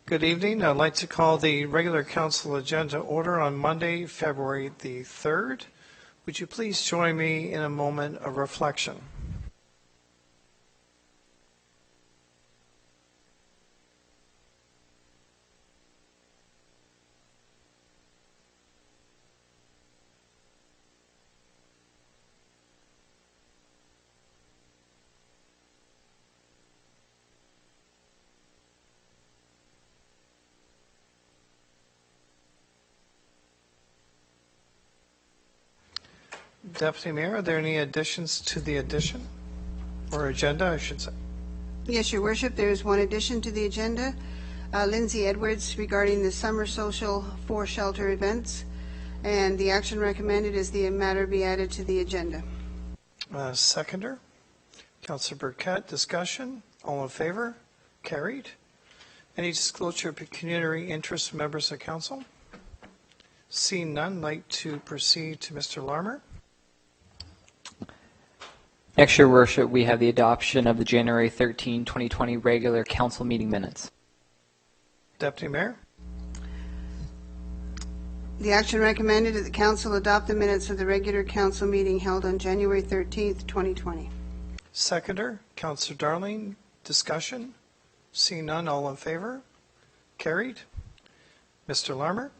Good evening. I'd like to call the regular council agenda order on Monday, February the 3rd. Would you please join me in a moment of reflection? Deputy Mayor, are there any additions to the addition or agenda, I should say? Yes, Your Worship. There is one addition to the agenda. Lindsey Edwards regarding the summer social for shelter events, and the action recommended is the matter be added to the agenda. Seconder, Councillor Burkett, discussion. All in favor? Carried. Any disclosure of pecuniary interest from members of council? Seeing none, I'd like to proceed to Mr. Larmer. Next, Your Worship, we have the adoption of the January 13, 2020 regular council meeting minutes. Deputy Mayor. The action recommended that the council adopt the minutes of the regular council meeting held on January 13th, 2020. Seconder, Councillor Darling, discussion. Seeing none, all in favor? Carried. Mr. Larmer.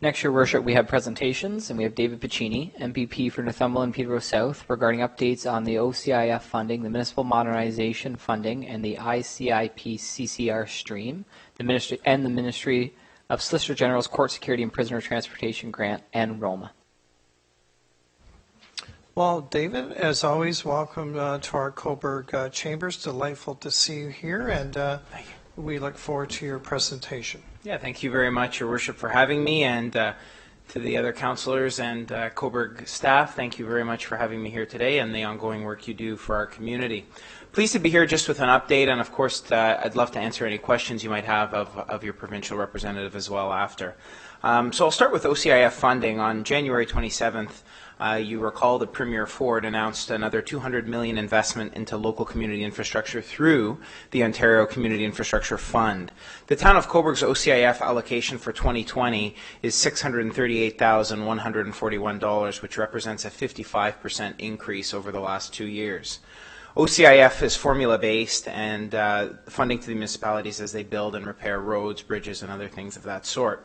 Next, Your Worship, we have presentations, and we have David Piccini, MPP for Northumberland-Peterborough South, regarding updates on the OCIF funding, the Municipal Modernization funding, and the ICIP CCR stream, the Ministry of Solicitor General's Court Security and Prisoner Transportation Grant, and Roma. Well, David, as always, welcome to our Cobourg chambers. Delightful to see you here, and we look forward to your presentation. Yeah, thank you very much, Your Worship, for having me, and to the other councillors and Cobourg staff, thank you very much for having me here today and the ongoing work you do for our community. Pleased to be here just with an update, and of course I'd love to answer any questions you might have of your provincial representative as well after. So I'll start with OCIF funding. On January 27th, you recall that Premier Ford announced another $200 million investment into local community infrastructure through the Ontario Community Infrastructure Fund. The Town of Cobourg's OCIF allocation for 2020 is $638,141, which represents a 55% increase over the last 2 years. OCIF is formula-based, and funding to the municipalities as they build and repair roads, bridges, and other things of that sort.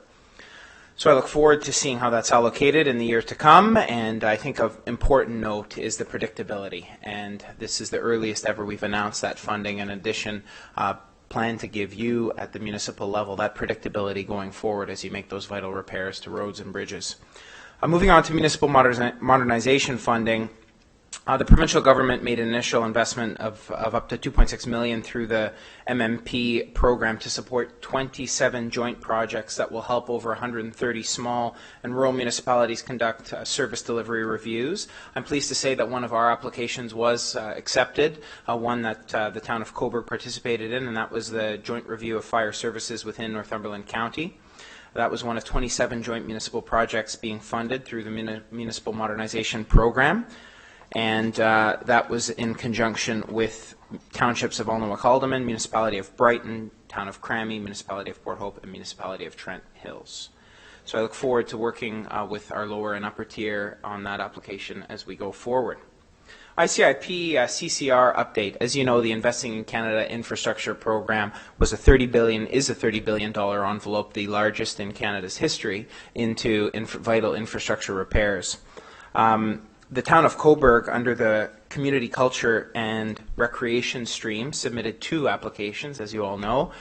So I look forward to seeing how that's allocated in the year to come, and I think of important note is the predictability, and this is the earliest ever we've announced that funding. In addition, plan to give you at the municipal level that predictability going forward as you make those vital repairs to roads and bridges. Moving on to municipal modernization funding. The provincial government made an initial investment of up to $2.6 million through the MMP program to support 27 joint projects that will help over 130 small and rural municipalities conduct service delivery reviews. I'm pleased to say that one of our applications was accepted, one that the Town of Cobourg participated in, and that was the joint review of fire services within Northumberland County. That was one of 27 joint municipal projects being funded through the Municipal Modernization Program. And that was in conjunction with townships of Alnwick-Alderman, Municipality of Brighton, Town of Crammy, Municipality of Port Hope, and Municipality of Trent Hills. So I look forward to working with our lower and upper tier on that application as we go forward. ICIP CCR update. As you know, the Investing in Canada Infrastructure Program is a $30 billion envelope, the largest in Canada's history, into vital infrastructure repairs. The Town of Cobourg, under the Community Culture and Recreation stream, submitted 2 applications, as you all know.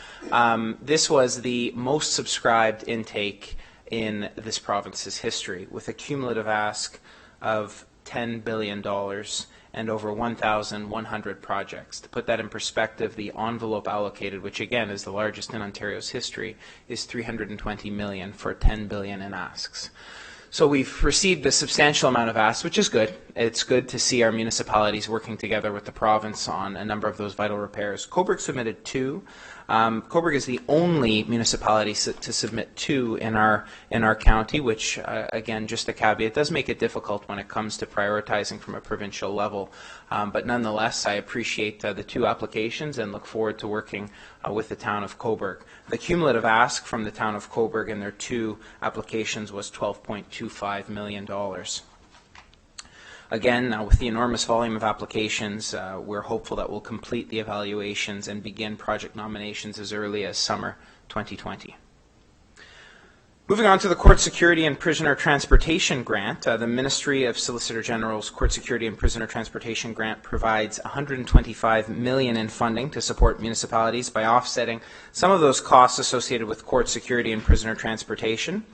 This was the most subscribed intake in this province's history, with a cumulative ask of $10 billion and over 1,100 projects. To put that in perspective, the envelope allocated, which again is the largest in Ontario's history, is $320 million for $10 billion in asks. So we've received a substantial amount of asks, which is good. It's good to see our municipalities working together with the province on a number of those vital repairs. Cobourg submitted 2. Cobourg is the only municipality to submit two in our county, which again, just a caveat, does make it difficult when it comes to prioritizing from a provincial level. But nonetheless, I appreciate the two applications and look forward to working with the Town of Cobourg. The cumulative ask from the Town of Cobourg in their two applications was $12.25 million. Again, with the enormous volume of applications, we're hopeful that we'll complete the evaluations and begin project nominations as early as summer 2020. Moving on to the Court Security and Prisoner Transportation Grant, the Ministry of Solicitor General's Court Security and Prisoner Transportation Grant provides $125 million in funding to support municipalities by offsetting some of those costs associated with court security and prisoner transportation.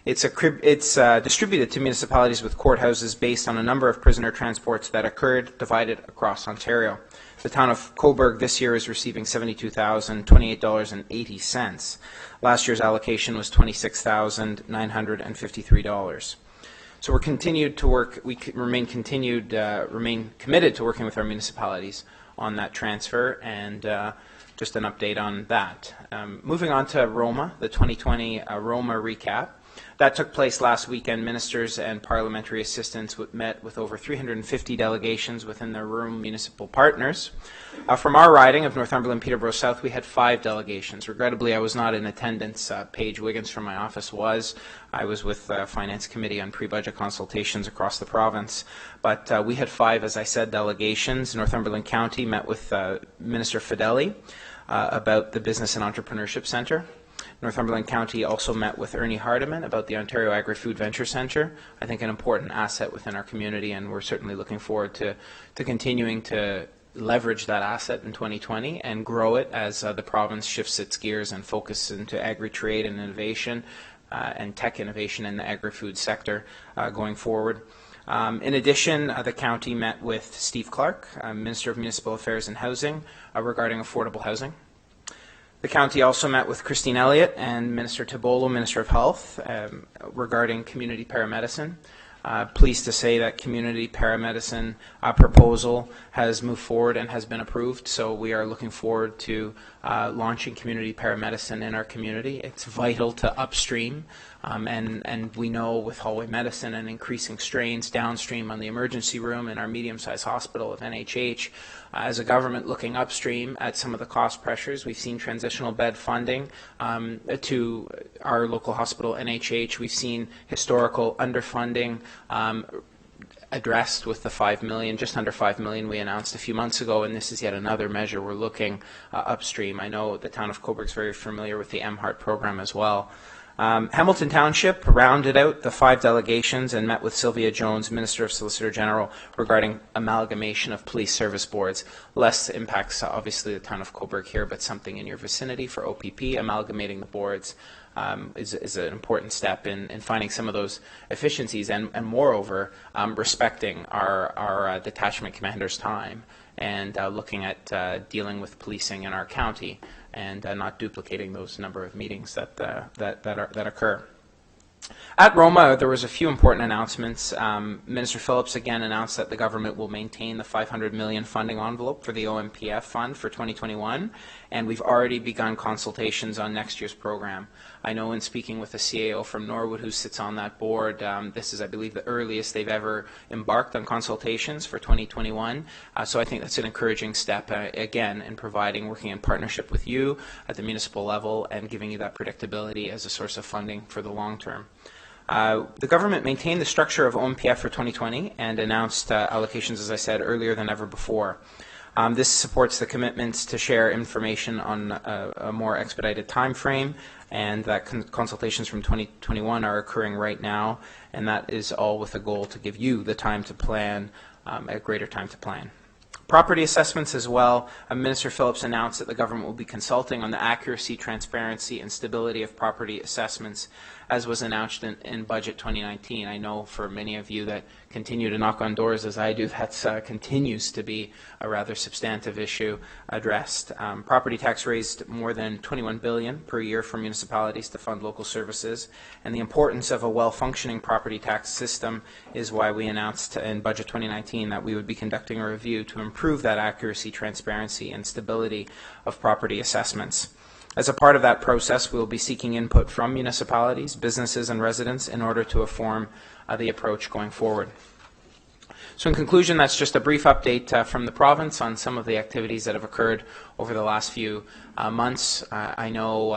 It's distributed to municipalities with courthouses based on a number of prisoner transports that occurred divided across Ontario. The Town of Cobourg this year is receiving $72,028.80. Last year's allocation was $26,953. So we remain committed to working with our municipalities on that transfer, and just an update on that. Moving on to Roma, the 2020 Roma recap. That took place last weekend. Ministers and parliamentary assistants met with over 350 delegations within their room municipal partners. From our riding of Northumberland-Peterborough South, we had 5 delegations. Regrettably, I was not in attendance. Paige Wiggins from my office was. I was with the Finance Committee on pre-budget consultations across the province. But we had 5, as I said, delegations. Northumberland County met with Minister Fedeli about the Business and Entrepreneurship Centre. Northumberland County also met with Ernie Hardiman about the Ontario Agri-Food Venture Centre, I think an important asset within our community, and we're certainly looking forward to continuing to leverage that asset in 2020 and grow it as the province shifts its gears and focuses into agri-trade and innovation and tech innovation in the agri-food sector going forward. In addition, the county met with Steve Clark, Minister of Municipal Affairs and Housing, regarding affordable housing. The county also met with Christine Elliott and Minister Tabolo, Minister of Health, regarding community paramedicine. Pleased to say that community paramedicine proposal has moved forward and has been approved, so we are looking forward to launching community paramedicine in our community. It's vital to upstream, and we know with hallway medicine and increasing strains downstream on the emergency room in our medium-sized hospital of NHH, as a government looking upstream at some of the cost pressures, we've seen transitional bed funding to our local hospital NHH. We've seen historical underfunding addressed with the $5 million, just under $5 million we announced a few months ago, and this is yet another measure we're looking upstream. I know the Town of Cobourg is very familiar with the MHART program as well. Hamilton Township rounded out the 5 delegations and met with Sylvia Jones, Minister of Solicitor General, regarding amalgamation of police service boards. Less impacts, obviously, the Town of Cobourg here, but something in your vicinity for OPP. Amalgamating the boards is an important step in finding some of those efficiencies and moreover, respecting our detachment commander's time and looking at dealing with policing in our county and not duplicating those number of meetings that occur. At Roma, there was a few important announcements. Minister Phillips again announced that the government will maintain the $500 million funding envelope for the OMPF fund for 2021, and we've already begun consultations on next year's program. I know in speaking with a CAO from Norwood who sits on that board, this is, I believe, the earliest they've ever embarked on consultations for 2021. So I think that's an encouraging step, again, in working in partnership with you at the municipal level and giving you that predictability as a source of funding for the long term. The government maintained the structure of OMPF for 2020 and announced allocations, as I said, earlier than ever before. This supports the commitments to share information on a more expedited time frame, and that consultations from 2021 are occurring right now, and that is all with a goal to give you the time to plan, a greater time to plan. Property assessments as well. Minister Phillips announced that the government will be consulting on the accuracy, transparency, and stability of property assessments as was announced in Budget 2019. I know for many of you that continue to knock on doors as I do, that continues to be a rather substantive issue addressed. Property tax raised more than $21 billion per year for municipalities to fund local services, and the importance of a well-functioning property tax system is why we announced in Budget 2019 that we would be conducting a review to improve that accuracy, transparency, and stability of property assessments. As a part of that process, we will be seeking input from municipalities, businesses, and residents in order to inform the approach going forward. So in conclusion, that's just a brief update from the province on some of the activities that have occurred over the last few months. I know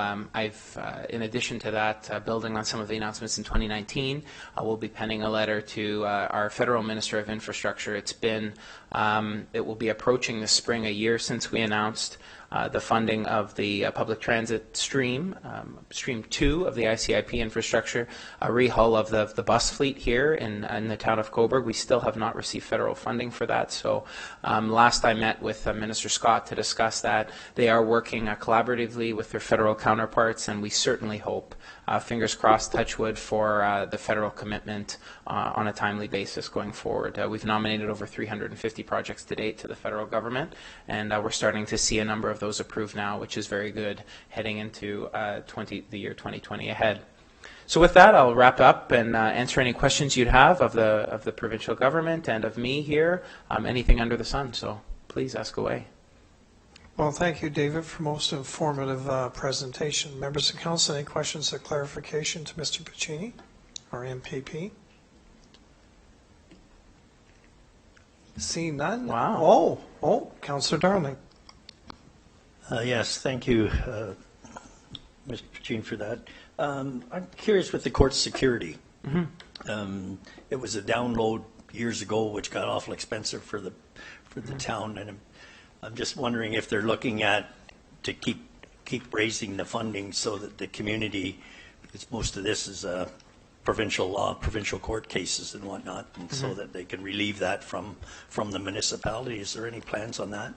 in addition to that, building on some of the announcements in 2019, we'll be penning a letter to our Federal Minister of Infrastructure. It will be approaching this spring a year since we announced the funding of the public transit stream, Stream 2 of the ICIP infrastructure, a rehull of the bus fleet here in the town of Cobourg. We still have not received federal funding for that. So last I met with Minister Scott to discuss that. They are working collaboratively with their federal counterparts, and we certainly hope, fingers crossed, touch wood, for the federal commitment on a timely basis going forward. We've nominated over 350 projects to date to the federal government, and we're starting to see a number of those approved now, which is very good heading into the year 2020 ahead. So with that, I'll wrap up and answer any questions you'd have of the provincial government and of me here, anything under the sun. So please ask away. Well, thank you, David, for most informative presentation. Members of Council, any questions or clarification to Mr. Piccini, our MPP? See none? Wow. Oh, Councillor Darling. Yes, thank you, Mr. Piccini, for that. I'm curious with the court security. Mm-hmm. It was a download years ago, which got awful expensive for the town, and I'm just wondering if they're looking at to keep raising the funding so that the community, because most of this is provincial law, provincial court cases and whatnot, and mm-hmm. so that they can relieve that from the municipality. Is there any plans on that?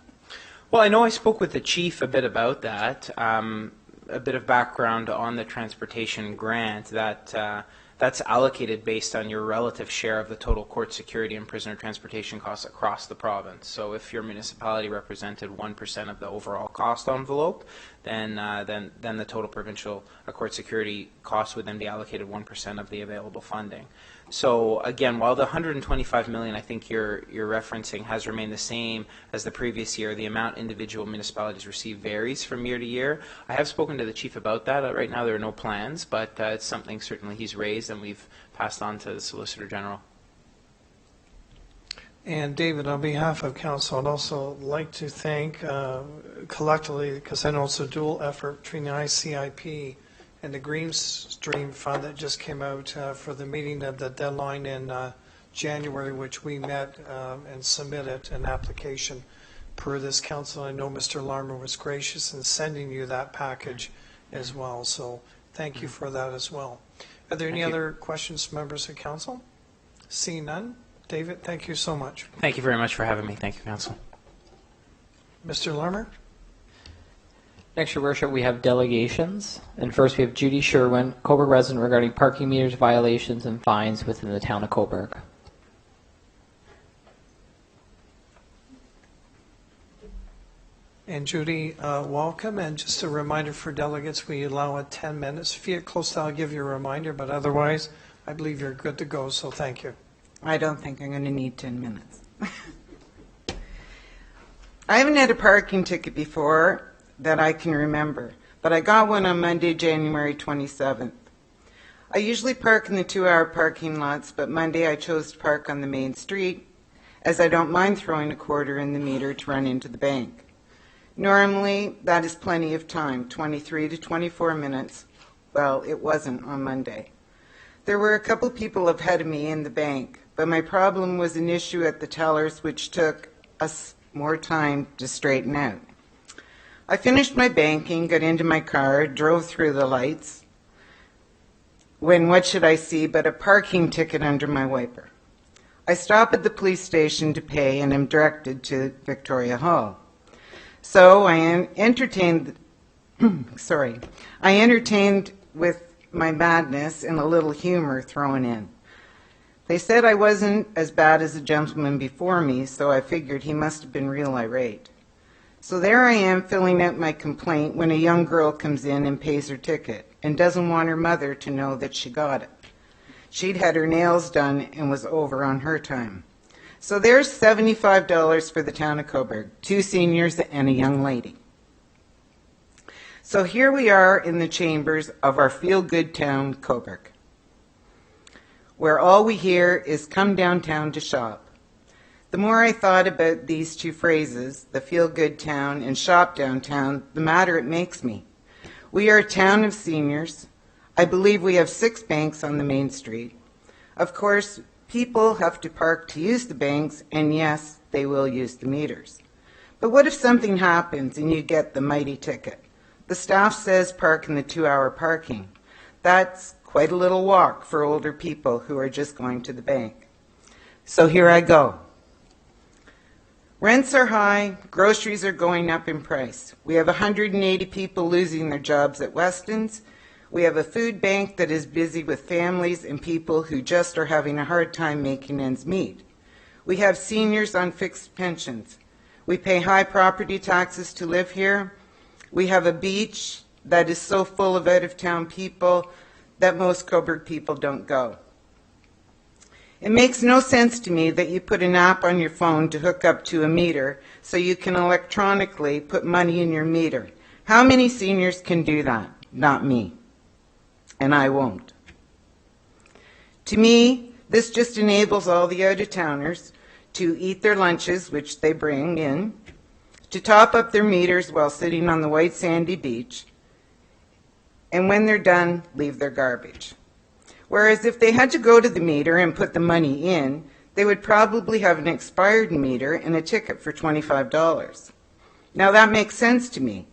Well, I know I spoke with the chief a bit about that. A bit of background on the transportation grant, that's allocated based on your relative share of the total court security and prisoner transportation costs across the province. So if your municipality represented 1% of the overall cost envelope, then the total provincial court security costs would then be allocated 1% of the available funding. So again, while the $125 million I think you're referencing has remained the same as the previous year, the amount individual municipalities receive varies from year to year. I have spoken to the chief about that. Right now there are no plans, but it's something certainly he's raised and we've passed on to the Solicitor General. And David, on behalf of Council, I'd also like to thank collectively, because I know it's a dual effort between the ICIP and the Green Stream Fund that just came out for the meeting of the deadline in January, which we met and submitted an application per this council. I know Mr. Larmer was gracious in sending you that package as well, so thank you for that as well. Are there any other questions from members of council? Seeing none. David, thank you so much. Thank you very much for having me. Thank you, Council. Mr. Larmer? Next, Your Worship, we have delegations. And first, we have Judy Sherwin, Cobourg Resident, regarding parking meters violations and fines within the Town of Cobourg. And Judy, welcome. And just a reminder for delegates, we allow 10 minutes. If you get close, I'll give you a reminder, but otherwise, I believe you're good to go, so thank you. I don't think I'm going to need 10 minutes. I haven't had a parking ticket before that I can remember, but I got one on Monday, January 27th. I usually park in the 2-hour parking lots, but Monday I chose to park on the main street, as I don't mind throwing a quarter in the meter to run into the bank. Normally, that is plenty of time, 23 to 24 minutes. Well, it wasn't on Monday. There were a couple people ahead of me in the bank, but my problem was an issue at the tellers, which took us more time to straighten out. I finished my banking, got into my car, drove through the lights, when what should I see but a parking ticket under my wiper. I stop at the police station to pay and am directed to Victoria Hall. So I entertained with my madness and a little humor thrown in. They said I wasn't as bad as the gentleman before me, so I figured he must have been real irate. So there I am filling out my complaint when a young girl comes in and pays her ticket and doesn't want her mother to know that she got it. She'd had her nails done and was over on her time. So there's $75 for the Town of Cobourg, 2 seniors and a young lady. So here we are in the chambers of our feel-good town, Cobourg, where all we hear is come downtown to shop. The more I thought about these 2 phrases, the feel-good town and shop downtown, the madder it makes me. We are a town of seniors. I believe we have 6 banks on the main street. Of course, people have to park to use the banks, and yes, they will use the meters. But what if something happens and you get the mighty ticket? The staff says park in the 2-hour parking. That's quite a little walk for older people who are just going to the bank. So here I go. Rents are high, groceries are going up in price. We have 180 people losing their jobs at Weston's. We have a food bank that is busy with families and people who just are having a hard time making ends meet. We have seniors on fixed pensions. We pay high property taxes to live here. We have a beach that is so full of out-of-town people that most Cobourg people don't go. It makes no sense to me that you put an app on your phone to hook up to a meter so you can electronically put money in your meter. How many seniors can do that? Not me. And I won't. To me, this just enables all the out-of-towners to eat their lunches, which they bring in, to top up their meters while sitting on the white sandy beach, and when they're done, leave their garbage. Whereas if they had to go to the meter and put the money in, they would probably have an expired meter and a ticket for $25. Now that makes sense to me,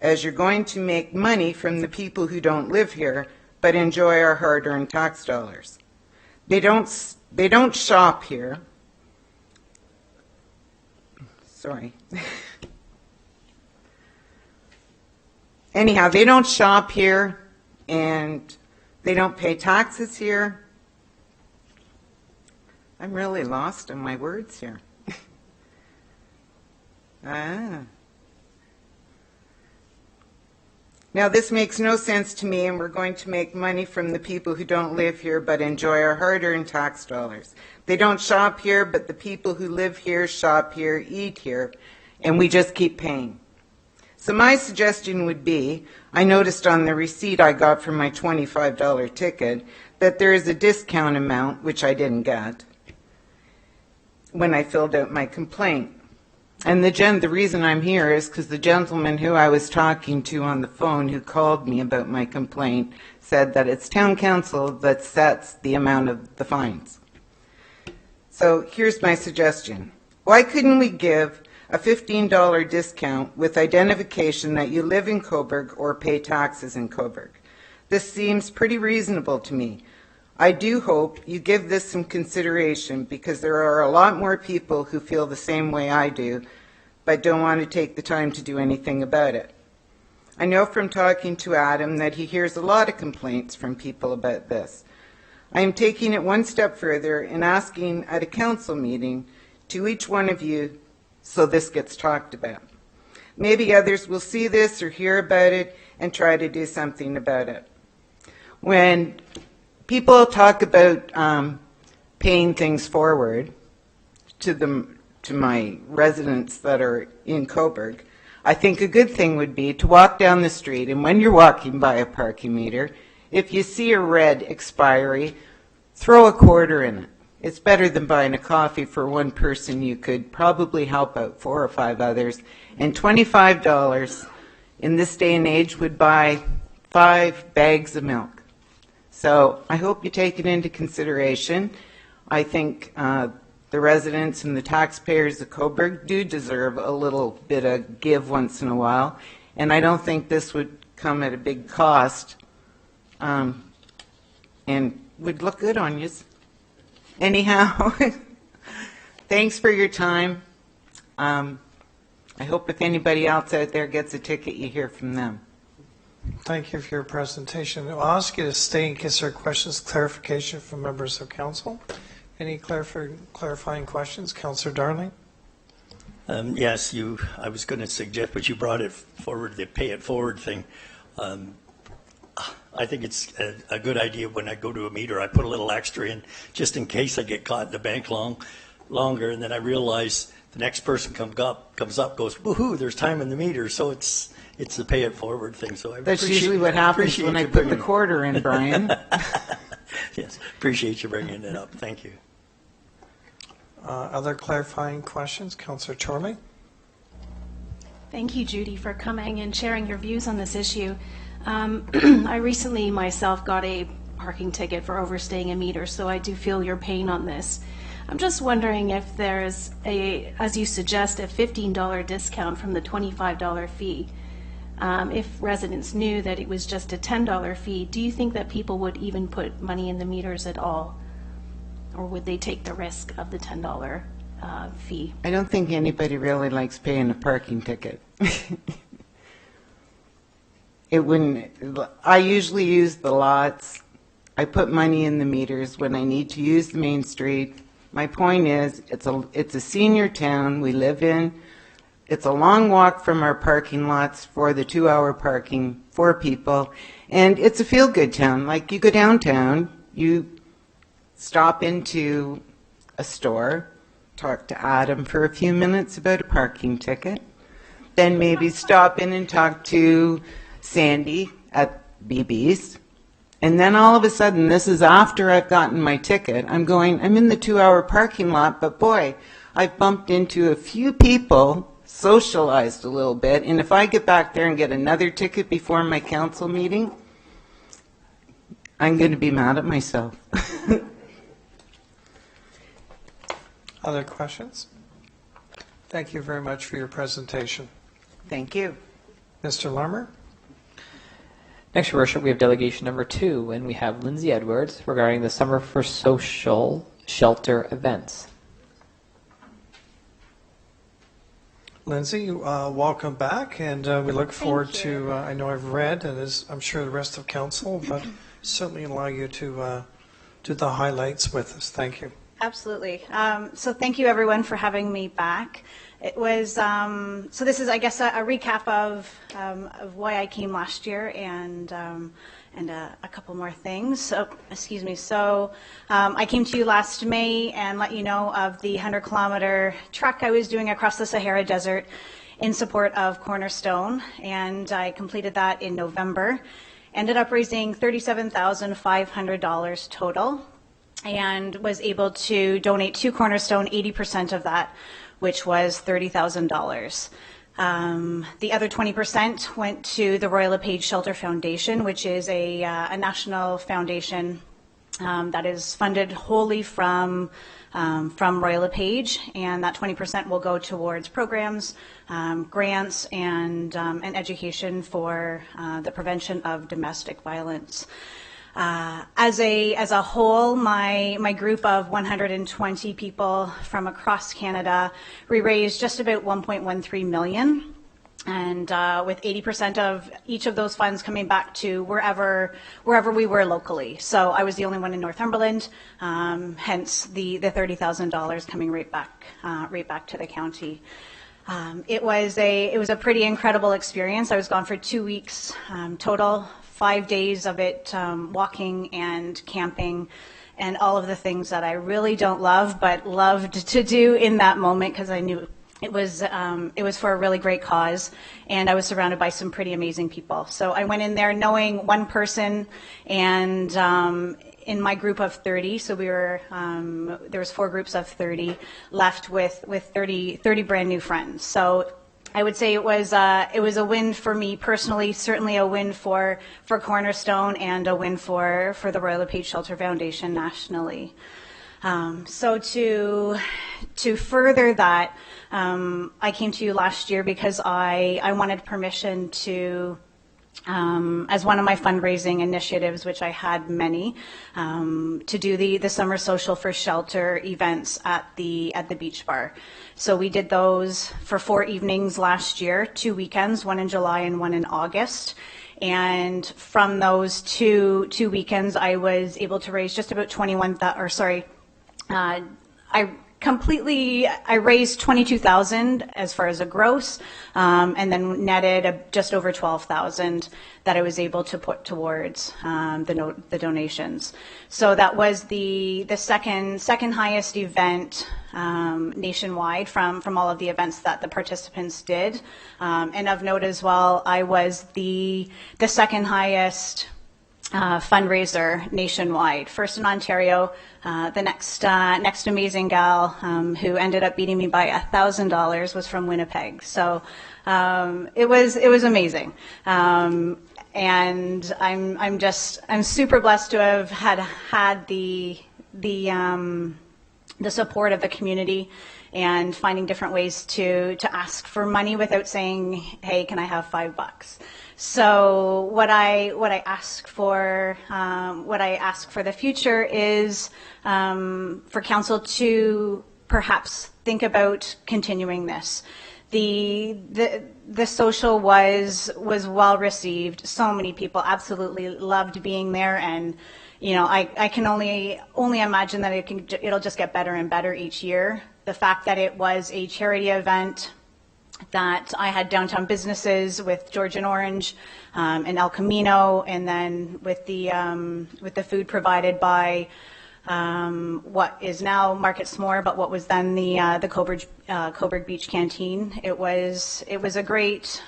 as you're going to make money from the people who don't live here but enjoy our hard-earned tax dollars. They don't shop here. Sorry. Anyhow, they don't shop here and they don't pay taxes here. I'm really lost in my words here. Now, this makes no sense to me, and we're going to make money from the people who don't live here but enjoy our hard-earned tax dollars. They don't shop here, but the people who live here, shop here, eat here, and we just keep paying. So my suggestion would be, I noticed on the receipt I got for my $25 ticket that there is a discount amount, which I didn't get, when I filled out my complaint. And the reason I'm here is because the gentleman who I was talking to on the phone who called me about my complaint said that it's town council that sets the amount of the fines. So here's my suggestion. Why couldn't we give a $15 discount with identification that you live in Cobourg or pay taxes in Cobourg? This seems pretty reasonable to me. I do hope you give this some consideration because there are a lot more people who feel the same way I do but don't want to take the time to do anything about it. I know from talking to Adam that he hears a lot of complaints from people about this. I am taking it one step further and asking at a council meeting to each one of you so this gets talked about. Maybe others will see this or hear about it and try to do something about it. When people talk about paying things forward to my residents that are in Cobourg, I think a good thing would be to walk down the street, and when you're walking by a parking meter, if you see a red expiry, throw a quarter in it. It's better than buying a coffee for one person. You could probably help out 4 or 5 others, and $25 in this day and age would buy 5 bags of milk. So I hope you take it into consideration. I think the residents and the taxpayers of Cobourg do deserve a little bit of give once in a while, and I don't think this would come at a big cost and would look good on you. Anyhow, thanks for your time. I hope if anybody else out there gets a ticket, you hear from them. Thank you for your presentation. I'll ask you to stay in case there are questions, clarification from members of council. Any clarifying questions? Councillor Darling? Yes, I was going to suggest, but you brought it forward, the pay it forward thing. I think it's a good idea when I go to a meter, I put a little extra in just in case I get caught in the bank longer, and then I realize the next person comes up, goes, woohoo, there's time in the meter. So it's the pay it forward thing. So that's usually what happens when I put the quarter in, Brian. Yes, appreciate you bringing it up. Thank you. Other clarifying questions? Councillor Chorley? Thank you, Judy, for coming and sharing your views on this issue. I recently myself got a parking ticket for overstaying a meter, so I do feel your pain on this. I'm just wondering if there's as you suggest, a $15 discount from the $25 fee. If residents knew that it was just a $10 fee, do you think that people would even put money in the meters at all? Or would they take the risk of the $10 fee? I don't think anybody really likes paying a parking ticket. It wouldn't. I usually use the lots. I put money in the meters when I need to use the main street. My point is, it's a senior town we live in. It's a long walk from our parking lots for the 2-hour parking for people, and it's a feel-good town. Like, you go downtown, you stop into a store, talk to Adam for a few minutes about a parking ticket, then maybe stop in and talk to Sandy at BB's, and then all of a sudden, this is after I've gotten my ticket, I'm in the 2-hour parking lot, but boy, I've bumped into a few people, socialized a little bit, and if I get back there and get another ticket before my council meeting, I'm going to be mad at myself. Other questions? Thank you very much for your presentation. Thank you. Mr. Larmer? Next, Your Worship, we have delegation number 2, and we have Lindsey Edwards regarding the Summer for Social Shelter events. Lindsey, welcome back, and we look forward to, I know I've read, and as I'm sure the rest of council, but certainly allow you to do the highlights with us. Thank you. Absolutely. So thank you everyone for having me back. It was, so this is, I guess, a recap of why I came last year and a couple more things. So, excuse me. So I came to you last May and let you know of the 100-kilometer trek I was doing across the Sahara Desert in support of Cornerstone, and I completed that in November. Ended up raising $37,500 total, and was able to donate to Cornerstone 80% of that, which was $30,000. The other 20% went to the Royal LePage Shelter Foundation, which is a national foundation that is funded wholly from Royal LePage, and that 20% will go towards programs, grants, and education for the prevention of domestic violence. As a whole, my group of 120 people from across Canada, we raised just about $1.13 million, and with 80% of each of those funds coming back to wherever we were locally. So I was the only one in Northumberland, hence the $30,000 coming right back to the county. It was a pretty incredible experience. I was gone for 2 weeks total. 5 days of it walking and camping and all of the things that I really don't love but loved to do in that moment, because I knew it was for a really great cause, and I was surrounded by some pretty amazing people. So I went in there knowing one person, and in my group of 30, so we were there was 4 groups of 30 left with 30 brand new friends. So I would say it was a win for me personally, certainly a win for Cornerstone, and a win for the Royal LePage Shelter Foundation nationally. So to further that, I came to you last year because I wanted permission to, as one of my fundraising initiatives, which I had many, to do the Summer Social for Shelter events at the beach bar. So we did those for 4 evenings last year, 2 weekends, one in July and one in August. And from those two weekends, I was able to raise just about I raised 22,000 as far as a gross, and then netted just over 12,000 that I was able to put towards the donations. So that was the second highest event nationwide from all of the events that the participants did. And of note as well, I was the second highest fundraiser nationwide. First in Ontario, the next amazing gal who ended up beating me by $1,000 was from Winnipeg. So it was amazing. And I'm super blessed to have had the support of the community and finding different ways to ask for money without saying, hey, can I have $5? So what I ask for the future is for council to perhaps think about continuing this. The social was well received. So many people absolutely loved being there, and I can only imagine that it'll just get better and better each year. The fact that it was a charity event, that I had downtown businesses with George and Orange and El Camino, and then with the food provided by what is now Market S'more, but what was then the Cobourg Beach Canteen. It was a great.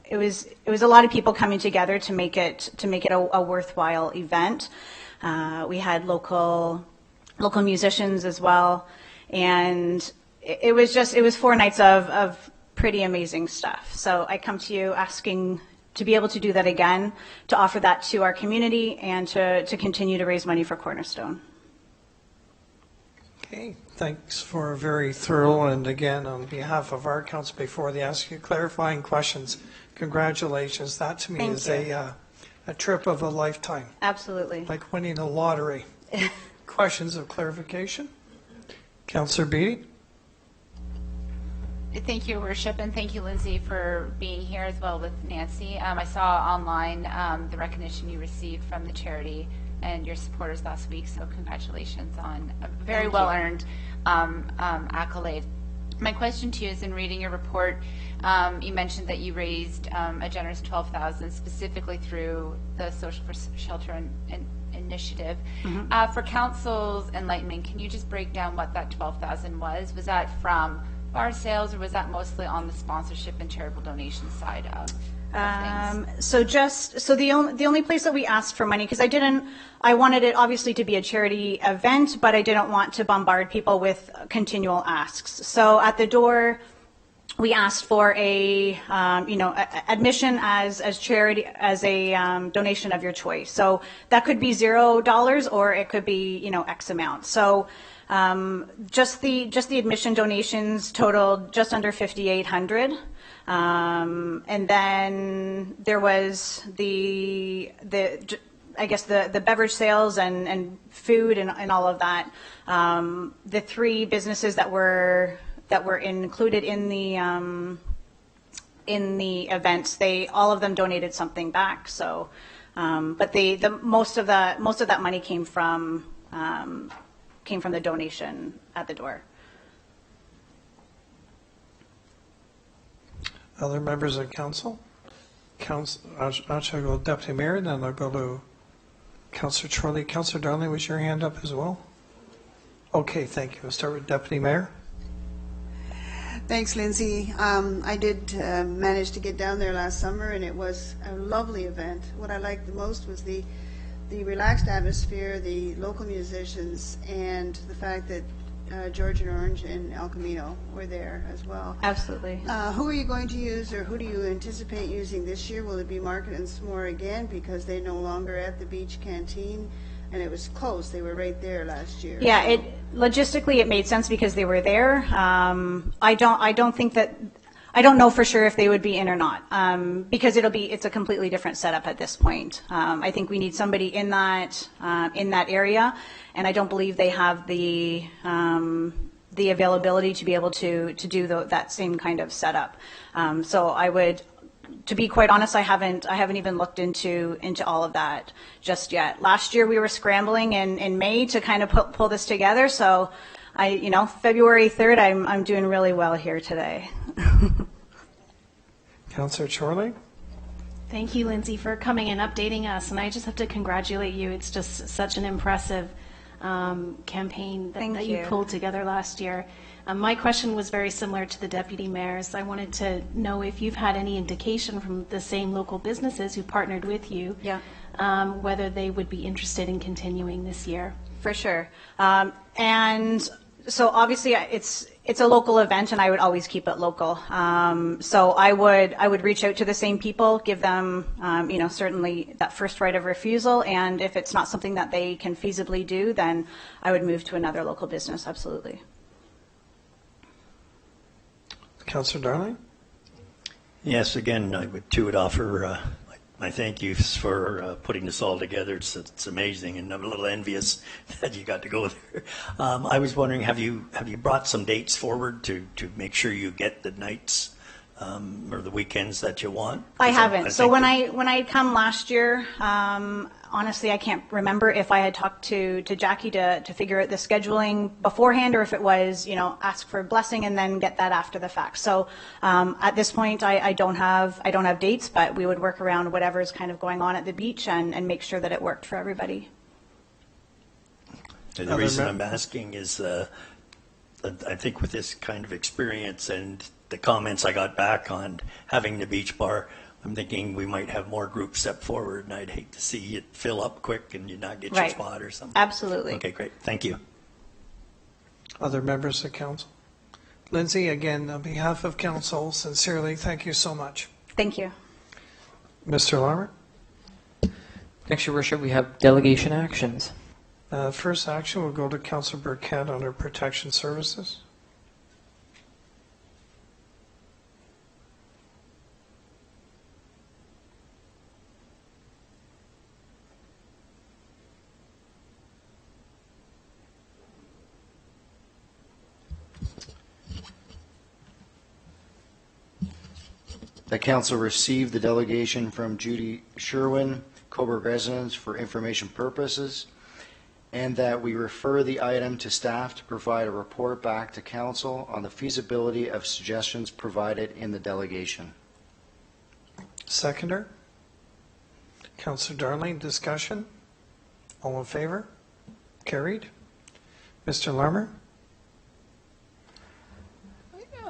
It was a lot of people coming together to make it a worthwhile event. We had local musicians as well, and it was 4 nights of pretty amazing stuff. So I come to you asking to be able to do that again, to offer that to our community, and to continue to raise money for Cornerstone. Okay, thanks for a very thorough, and again, on behalf of our council, before they ask you clarifying questions, congratulations. That to me Thank is you. a trip of a lifetime. Absolutely. Like winning the lottery. Questions of clarification? Councillor Beattie? Thank you, Your Worship, and thank you, Lindsey, for being here as well with Nancy. I saw online the recognition you received from the charity and your supporters last week, so congratulations on a very well-earned accolade. My question to you is, in reading your report, you mentioned that you raised a generous $12,000 specifically through the Social for Shelter and initiative. Mm-hmm. For council's enlightenment, can you just break down what that $12,000 was? Was that from bar sales, or was that mostly on the sponsorship and charitable donation side of things? So the only place that we asked for money, because I wanted it obviously to be a charity event, but I didn't want to bombard people with continual asks. So at the door, we asked for a admission as charity, as a donation of your choice. So that could be $0 or it could be X amount. So just the admission donations totaled just under $5,800, and then there was the beverage sales and food and all of that. The 3 businesses that were included in the events, all of them donated something back. So, but the most of that money came from the donation at the door. Other members of council? I'll go to Deputy Mayor, and then I'll go to Councillor Trolley. Councillor Darling, was your hand up as well? Okay, thank you. We'll start with Deputy Mayor. Thanks, Lindsey. I did manage to get down there last summer, and it was a lovely event. What I liked the most was the relaxed atmosphere, the local musicians, and the fact that George and Orange and El Camino were there as well. Absolutely. Who are you going to use, or who do you anticipate using this year? Will it be Market and S'more again, because they're no longer at the beach canteen? And it was close. They were right there last year. Yeah, logistically it made sense because they were there. I don't know for sure if they would be in or not, because it's a completely different setup at this point. I think we need somebody in that area, and I don't believe they have the availability to be able to do that same kind of setup. So I would to be quite honest, I haven't even looked into all of that just yet. Last year we were scrambling in May to kind of pull this together. So February 3rd, I'm doing really well here today. Councillor Chorley? Thank you, Lindsey, for coming and updating us. And I just have to congratulate you. It's just such an impressive campaign that you pulled together last year. My question was very similar to the deputy mayor's. I wanted to know if you've had any indication from the same local businesses who partnered with you, whether they would be interested in continuing this year. For sure. And so obviously it's a local event, and I would always keep it local. So I would reach out to the same people, give them certainly that first right of refusal, and if it's not something that they can feasibly do, then I would move to another local business. Absolutely. Councillor Darling? Yes, again, I would offer my thank yous for putting this all together. It's amazing, and I'm a little envious that you got to go there. I was wondering, have you brought some dates forward to make sure you get the nights or the weekends that you want? I haven't. So when I come last year, honestly, I can't remember if I had talked to Jackie to figure out the scheduling beforehand, or if it was, ask for a blessing and then get that after the fact. So at this point, I don't have dates, but we would work around whatever is kind of going on at the beach and make sure that it worked for everybody. And the reason I'm asking is, I think with this kind of experience and the comments I got back on having the beach bar, I'm thinking we might have more groups step forward, and I'd hate to see it fill up quick and you not get your spot or something. Absolutely. Okay, great. Thank you. Other members of council? Lindsey, again, on behalf of council, sincerely, thank you so much. Thank you. Mr. Larmer? Next, Your Worship, we have delegation actions. First action will go to Councillor Burkett under protection services. The council received the delegation from Judy Sherwin, Cobourg Resident, for information purposes, and that we refer the item to staff to provide a report back to council on the feasibility of suggestions provided in the delegation. Seconder? Councillor Darling, discussion? All in favor? Carried. Mr. Larmer?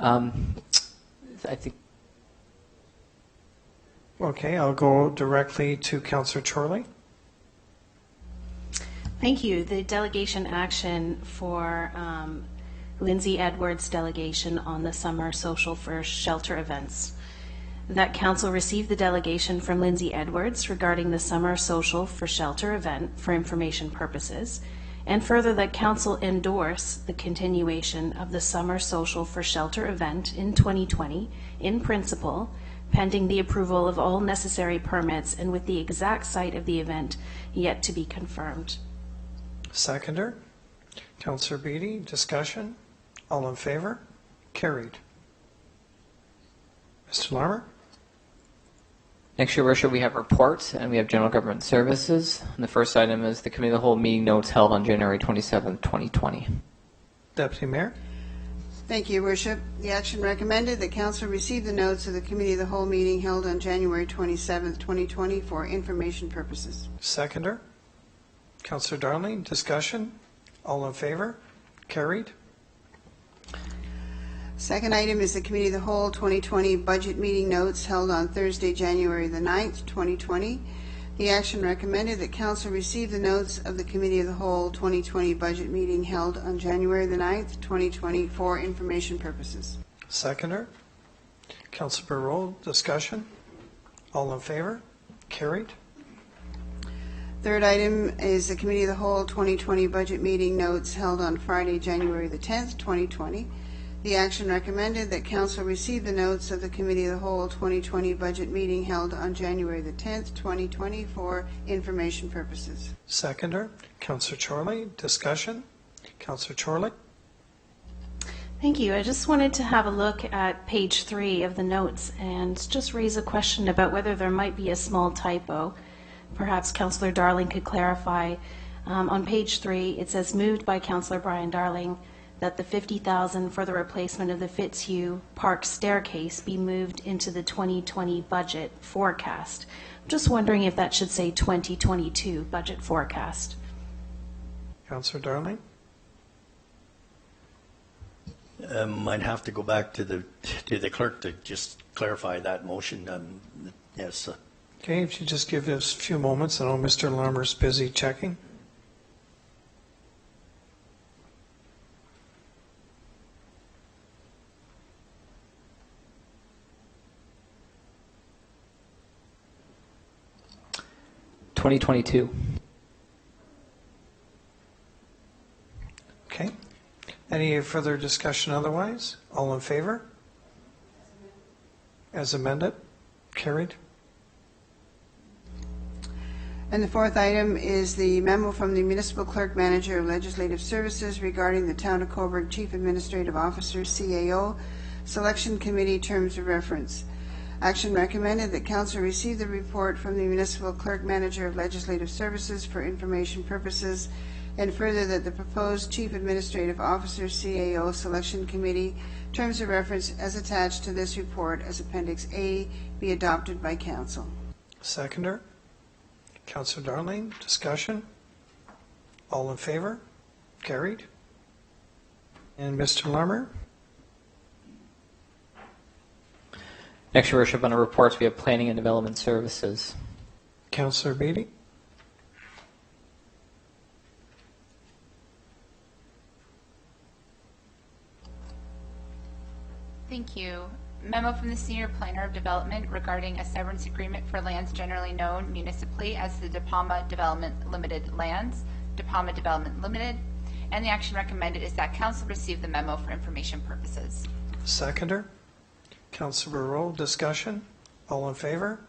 I think. Okay, I'll go directly to Councillor Chorley. Thank you. The delegation action for Lindsey Edwards' delegation on the summer social for shelter events. That council received the delegation from Lindsey Edwards regarding the summer social for shelter event for information purposes, and further that council endorse the continuation of the summer social for shelter event in 2020 in principle, pending the approval of all necessary permits and with the exact site of the event yet to be confirmed. Seconder? Councillor Beattie, discussion? All in favor? Carried. Mr. Larmer? Next, Your Worship, we have reports and we have general government services. And the first item is the Committee of the Whole meeting notes held on January 27, 2020. Deputy Mayor? Thank you, Your Worship. The action recommended that council receive the notes of the Committee of the Whole meeting held on January 27, 2020 for information purposes. Seconder? Councillor Darling, discussion? All in favor? Carried. Second item is the Committee of the Whole 2020 budget meeting notes held on Thursday, January the 9th, 2020. The action recommended that council receive the notes of the Committee of the Whole 2020 budget meeting held on January the 9th, 2020 for information purposes. Seconder? Councillor Barreau, discussion? All in favor? Carried. Third item is the Committee of the Whole 2020 budget meeting notes held on Friday, January the 10th, 2020. The action recommended that council receive the notes of the Committee of the Whole 2020 budget meeting held on January the 10th, 2020 for information purposes. Seconder? Councillor Chorley, discussion? Councillor Chorley? Thank you. I just wanted to have a look at page 3 of the notes and just raise a question about whether there might be a small typo. Perhaps Councillor Darling could clarify. On page 3, it says moved by Councillor Brian Darling that the $50,000 for the replacement of the Fitzhugh Park staircase be moved into the 2020 budget forecast. I'm just wondering if that should say 2022 budget forecast. Councillor Darling? Might have to go back to the clerk to just clarify that motion. Yes. Okay, if you just give us a few moments, I know Mr. Larmer's busy checking. $2022. Okay. Any further discussion otherwise? All in favor? As amended? Carried. And the fourth item is the memo from the Municipal Clerk Manager of Legislative Services regarding the Town of Cobourg Chief Administrative Officer, CAO, Selection Committee Terms of Reference. Action recommended that Council receive the report from the Municipal Clerk Manager of Legislative Services for information purposes, and further that the proposed Chief Administrative Officer CAO Selection Committee Terms of Reference as attached to this report as Appendix A be adopted by Council. Seconder? Councillor Darling, discussion? All in favor? Carried. And Mr. Larmer? Next, Your Worship, under reports, we have Planning and Development Services. Councillor Beatty? Thank you. Memo from the Senior Planner of Development regarding a severance agreement for lands generally known municipally as the De Palma Development Limited lands, De Palma Development Limited, and the action recommended is that Council receive the memo for information purposes. Seconder? Councillor Rowe, discussion? All in favor?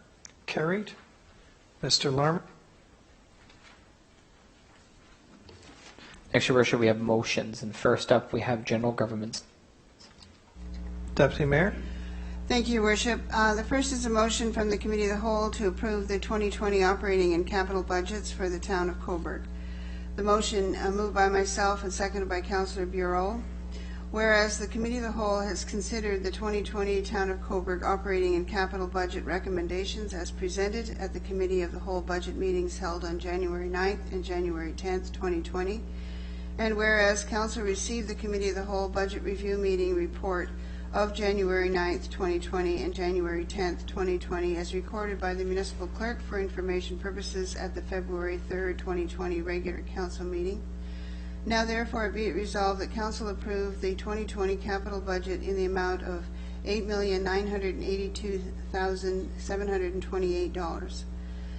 Carried. Mr. Larmer? Next, Your Worship, we have motions, and first up we have General Government. Deputy Mayor? Thank you, Your Worship. The first is a motion from the Committee of the Whole to approve the 2020 operating and capital budgets for the Town of Cobourg. The motion moved by myself and seconded by Councillor Bureau. Whereas the Committee of the Whole has considered the 2020 Town of Cobourg operating and capital budget recommendations as presented at the Committee of the Whole budget meetings held on January 9th and January 10th, 2020. And whereas Council received the Committee of the Whole budget review meeting report of January 9th, 2020 and January 10th, 2020 as recorded by the Municipal Clerk for information purposes at the February 3rd, 2020 regular Council meeting. Now therefore be it resolved that Council approve the 2020 capital budget in the amount of $8,982,728,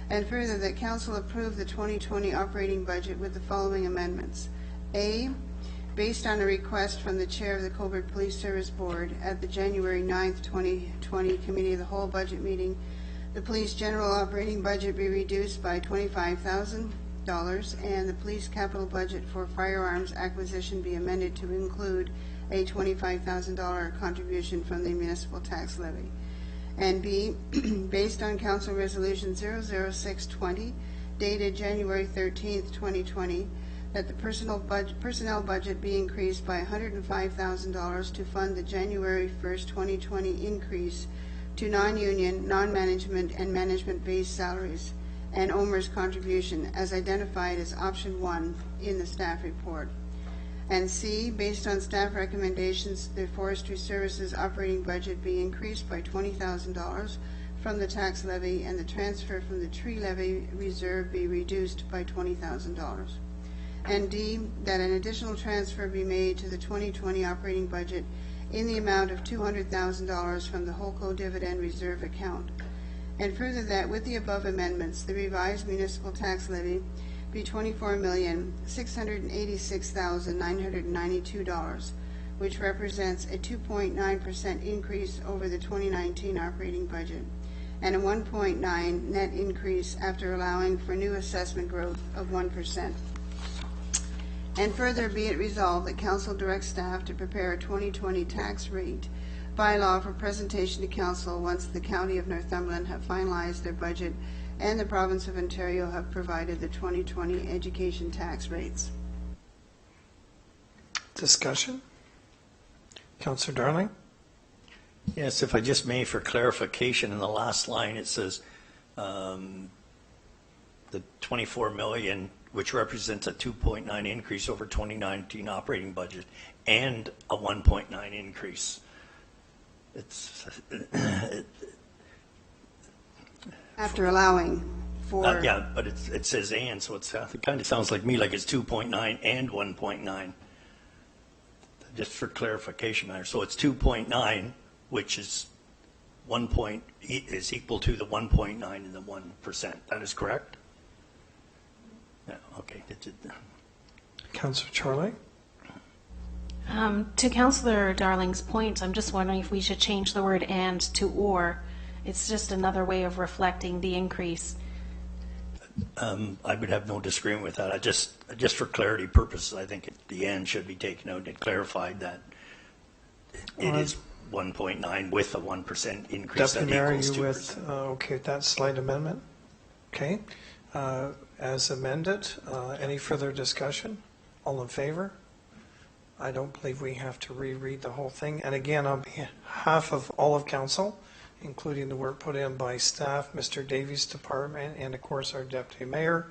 and further that Council approve the 2020 operating budget with the following amendments. A, based on a request from the Chair of the Cobourg Police Service Board at the January 9th, 2020 Committee of the Whole budget meeting, the Police General Operating Budget be reduced by $25,000 and the Police Capital Budget for Firearms Acquisition be amended to include a $25,000 contribution from the Municipal Tax Levy. And B, based on Council Resolution 00620 dated January 13th, 2020, that the personnel budget be increased by $105,000 to fund the January 1st, 2020 increase to non-union, non-management, and management-based salaries and OMER's contribution as identified as option 1 in the staff report. And C, based on staff recommendations, the Forestry Services operating budget be increased by $20,000 from the tax levy and the transfer from the tree levy reserve be reduced by $20,000. And D, that an additional transfer be made to the 2020 operating budget in the amount of $200,000 from the HOLCO dividend reserve account. And further that with the above amendments, the revised municipal tax levy be $24,686,992, which represents a 2.9% increase over the 2019 operating budget, and a 1.9% net increase after allowing for new assessment growth of 1%. And further be it resolved that council directs staff to prepare a 2020 tax rate bylaw for presentation to council once the County of Northumberland have finalized their budget and the Province of Ontario have provided the 2020 education tax rates. Discussion? Councillor Darling? Yes, if I just may, for clarification, in the last line, it says the 24 million, which represents a 2.9 increase over 2019 operating budget, and a 1.9 increase. It's After allowing for... yeah, but it says and, so it kind of sounds like me like it's 2.9 and 1.9. Just for clarification matter. So it's 2.9, which is is equal to the 1.9 and the 1%. That is correct? Yeah, okay. Councillor Chorley? To Councillor Darling's point, I'm just wondering if we should change the word and to or. It's just another way of reflecting the increase. I would have no disagreement with that. Just for clarity purposes, I think the and should be taken out and clarified that it is 1.9 with a 1% increase. Deputy that Mayor, equals you 2%. with, okay, with that slight amendment? Okay. As amended, any further discussion? All in favor? I don't believe we have to reread the whole thing. And again, on behalf of all of council, including the work put in by staff, Mr. Davies' department, and of course our Deputy Mayor,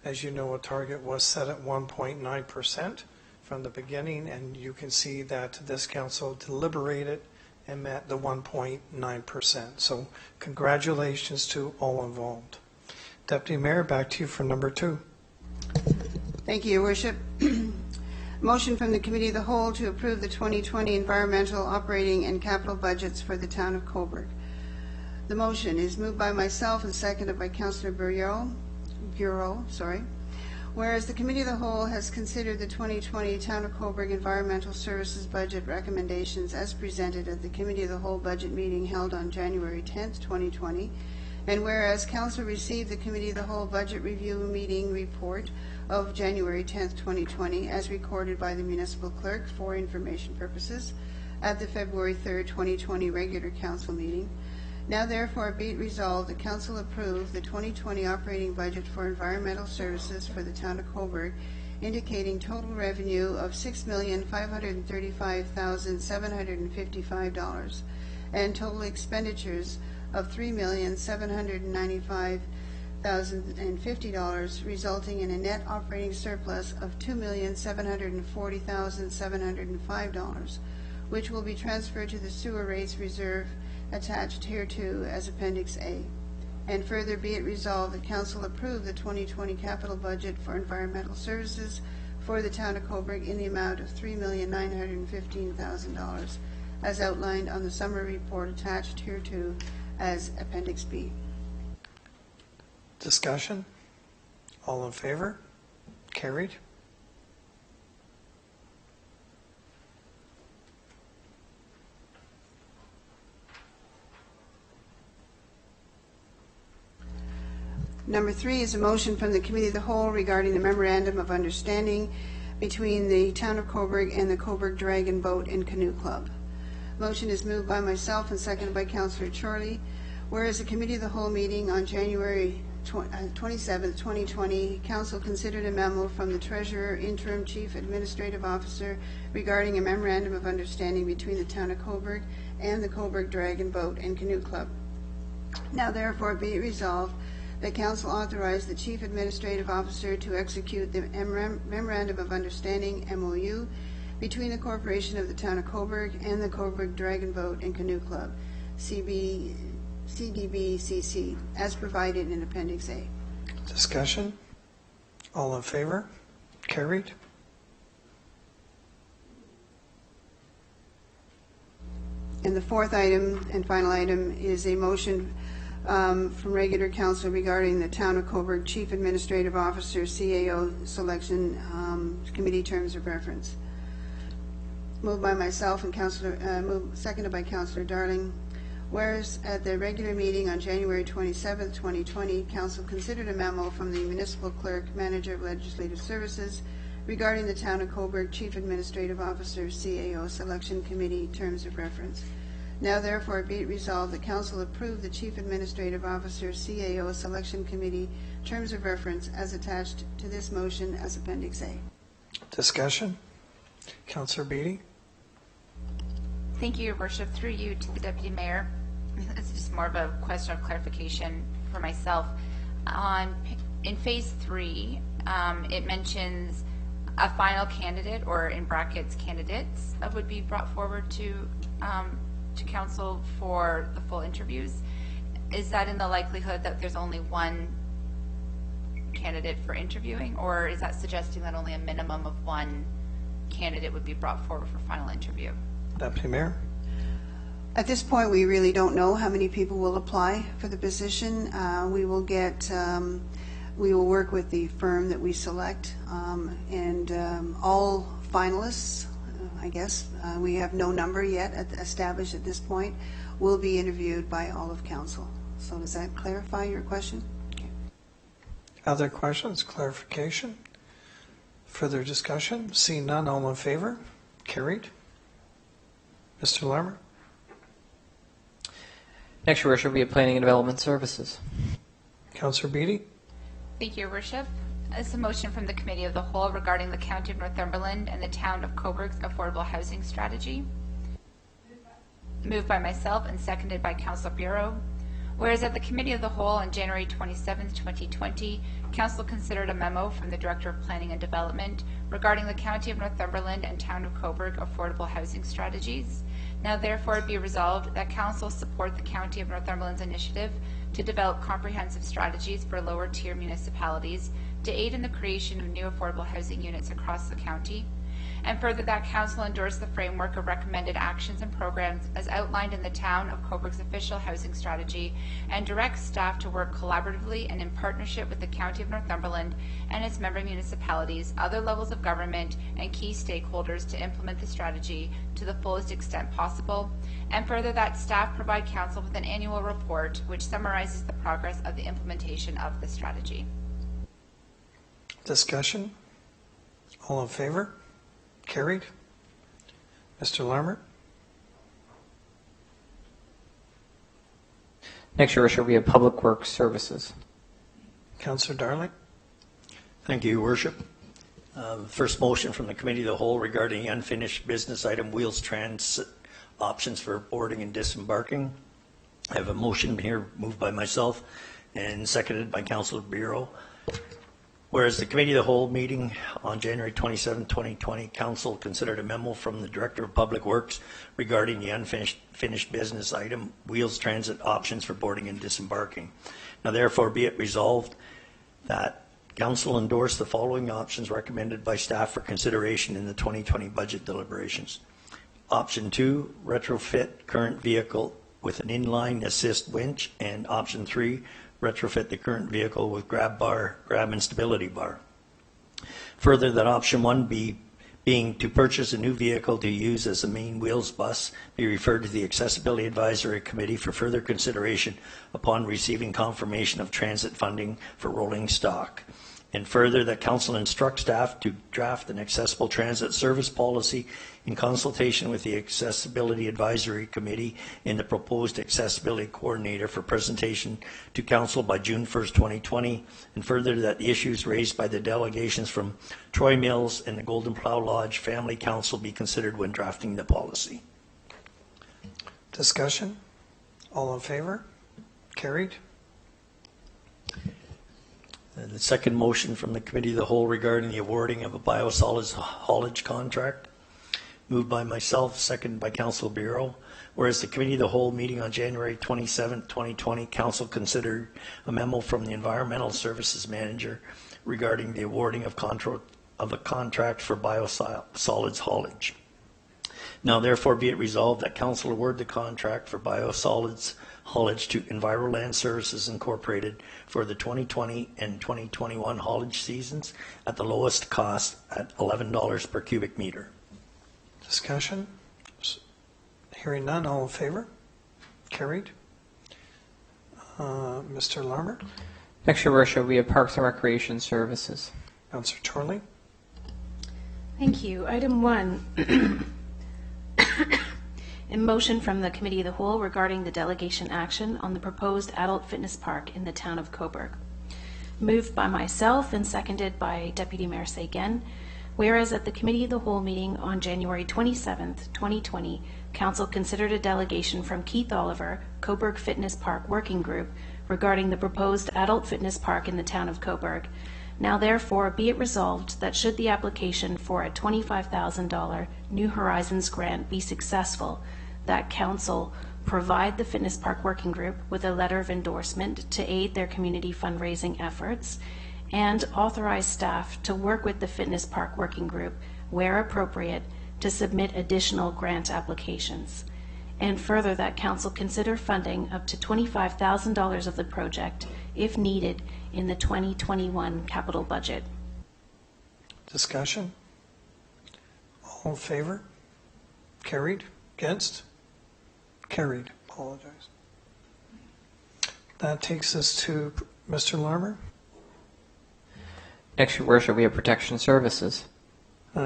as you know, a target was set at 1.9% from the beginning, and you can see that this council deliberated and met the 1.9%. So congratulations to all involved. Deputy Mayor, back to you for number 2. Thank you, Your Worship. Motion from the Committee of the Whole to approve the 2020 environmental, operating, and capital budgets for the Town of Cobourg. The motion is moved by myself and seconded by Councillor Bureau. Whereas the Committee of the Whole has considered the 2020 Town of Cobourg Environmental Services Budget recommendations as presented at the Committee of the Whole budget meeting held on January 10th, 2020, and whereas Council received the Committee of the Whole budget review meeting report of January 10th, 2020, as recorded by the Municipal Clerk for information purposes at the February 3rd, 2020 regular Council meeting, now therefore be it resolved that Council approve the 2020 operating budget for environmental services for the Town of Cobourg, indicating total revenue of $6,535,755 and total expenditures of $3,795,050, resulting in a net operating surplus of $2,740,705, which will be transferred to the sewer rates reserve attached hereto as Appendix A. And further be it resolved that Council approve the 2020 capital budget for environmental services for the Town of Cobourg in the amount of $3,915,000 as outlined on the summary report attached hereto as Appendix B. Discussion? All in favor? Carried. Number 3 is a motion from the Committee of the Whole regarding the Memorandum of Understanding between the Town of Cobourg and the Cobourg Dragon Boat and Canoe Club. Motion is moved by myself and seconded by Councillor Chorley. Whereas the Committee of the Whole meeting on January 27, 2020, Council considered a memo from the Treasurer, Interim Chief Administrative Officer regarding a Memorandum of Understanding between the Town of Cobourg and the Cobourg Dragon Boat and Canoe Club. Now therefore be it resolved that Council authorize the Chief Administrative Officer to execute the Memorandum of Understanding, MOU, between the Corporation of the Town of Cobourg and the Cobourg Dragon Boat and Canoe Club, CDBCC, as provided in Appendix A. Discussion? All in favor? Carried. And the fourth item and final item is a motion from regular council regarding the Town of Cobourg Chief Administrative Officer CAO selection committee terms of reference. Moved by myself and seconded by Councillor Darling. Whereas at the regular meeting on January 27, 2020, Council considered a memo from the Municipal Clerk, Manager of Legislative Services, regarding the Town of Cobourg Chief Administrative Officer CAO Selection Committee Terms of Reference. Now therefore be it resolved that Council approve the Chief Administrative Officer CAO Selection Committee Terms of Reference as attached to this motion as Appendix A. Discussion? Councillor Beatty? Thank you, Your Worship. Through you to the Deputy Mayor. It's just more of a question of clarification for myself. In Phase 3, it mentions a final candidate, or in brackets, candidates, would be brought forward to Council for the full interviews. Is that in the likelihood that there's only one candidate for interviewing, or is that suggesting that only a minimum of one candidate would be brought forward for final interview? Deputy Mayor? At this point, we really don't know how many people will apply for the position. We will work with the firm that we select, and all finalists, I guess, we have no number yet established at this point, will be interviewed by all of Council. So does that clarify your question? Okay. Other questions, clarification? Further discussion? Seeing none, all in favor? Carried. Mr. Larmer? Next, Your Worship, we have Planning and Development Services. Councillor Beatty? Thank you, Your Worship. It's a motion from the Committee of the Whole regarding the County of Northumberland and the Town of Cobourg's affordable housing strategy. Moved by myself and seconded by Councillor Bureau. Whereas at the Committee of the Whole on January 27, 2020, Council considered a memo from the Director of Planning and Development regarding the County of Northumberland and Town of Cobourg affordable housing strategies. Now therefore be resolved that Council support the County of Northumberland's initiative to develop comprehensive strategies for lower tier municipalities to aid in the creation of new affordable housing units across the county, and further that Council endorse the framework of recommended actions and programs as outlined in the Town of Cobourg's official housing strategy, and direct staff to work collaboratively and in partnership with the County of Northumberland and its member municipalities, other levels of government, and key stakeholders to implement the strategy to the fullest extent possible, and further that staff provide Council with an annual report which summarizes the progress of the implementation of the strategy. Discussion? All in favor? Carried. Mr. Larmer? Next, Your Worship, we have Public Works Services. Councillor Darling? Thank you, Your Worship. First motion from the Committee of the Whole regarding the unfinished business item Wheels Transit options for boarding and disembarking. I have a motion here moved by myself and seconded by Councillor Bureau. Whereas the Committee of the Whole meeting on January 27, 2020, Council considered a memo from the Director of Public Works regarding the unfinished business item, Wheels Transit options for boarding and disembarking. Now therefore be it resolved that Council endorse the following options recommended by staff for consideration in the 2020 budget deliberations. Option 2, retrofit current vehicle with an inline assist winch, and option 3, retrofit the current vehicle with grab and stability bar. Further, that option 1 being to purchase a new vehicle to use as the main wheels bus be referred to the Accessibility Advisory Committee for further consideration upon receiving confirmation of transit funding for rolling stock. And further, that Council instruct staff to draft an accessible transit service policy in consultation with the Accessibility Advisory Committee and the proposed Accessibility Coordinator for presentation to Council by June 1st, 2020. And further, that the issues raised by the delegations from Troy Mills and the Golden Plough Lodge Family Council be considered when drafting the policy. Discussion? All in favor? Carried. And the second motion from the Committee of the Whole regarding the awarding of a biosolids haulage contract, moved by myself, seconded by Council Bureau. Whereas the Committee of the Whole meeting on January 27, 2020, Council considered a memo from the Environmental Services Manager regarding the awarding of a contract for biosolids haulage. Now therefore be it resolved that Council award the contract for biosolids haulage to Enviroland Services Incorporated for the 2020 and 2021 haulage seasons at the lowest cost at $11 per cubic meter. Discussion? Hearing none, all in favor? Carried. Mr. Larmer? Next, Your Worship, we have Parks and Recreation Services. Councillor Torley? Thank you. Item 1. A motion from the Committee of the Whole regarding the delegation action on the proposed adult fitness park in the Town of Cobourg. Moved by myself and seconded by Deputy Mayor Seguin. Whereas at the Committee of the Whole meeting on January 27th, 2020, Council considered a delegation from Keith Oliver, Cobourg Fitness Park Working Group, regarding the proposed adult fitness park in the Town of Cobourg. Now therefore be it resolved that should the application for a $25,000 New Horizons grant be successful, that Council provide the Fitness Park Working Group with a letter of endorsement to aid their community fundraising efforts, and authorize staff to work with the Fitness Park Working Group, where appropriate, to submit additional grant applications. And further, that Council consider funding up to $25,000 of the project, if needed, in the 2021 capital budget. Discussion? All in favor? Carried? Against? Carried. Apologize. That takes us to Mr. Larmer. Next, Your Worship, we have Protection Services.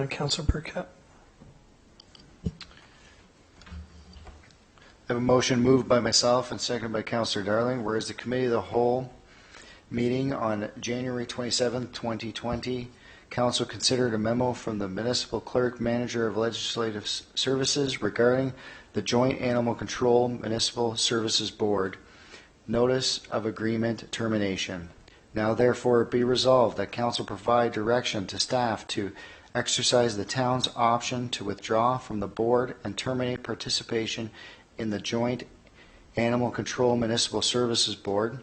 Councilor Burkett. I have a motion moved by myself and seconded by Councillor Darling, whereas the Committee of the Whole meeting on January 27, 2020, Council considered a memo from the Municipal Clerk Manager of Legislative Services regarding the Joint Animal Control Municipal Services Board Notice of Agreement Termination. Now therefore be resolved that Council provide direction to staff to exercise the town's option to withdraw from the board and terminate participation in the Joint Animal Control Municipal Services Board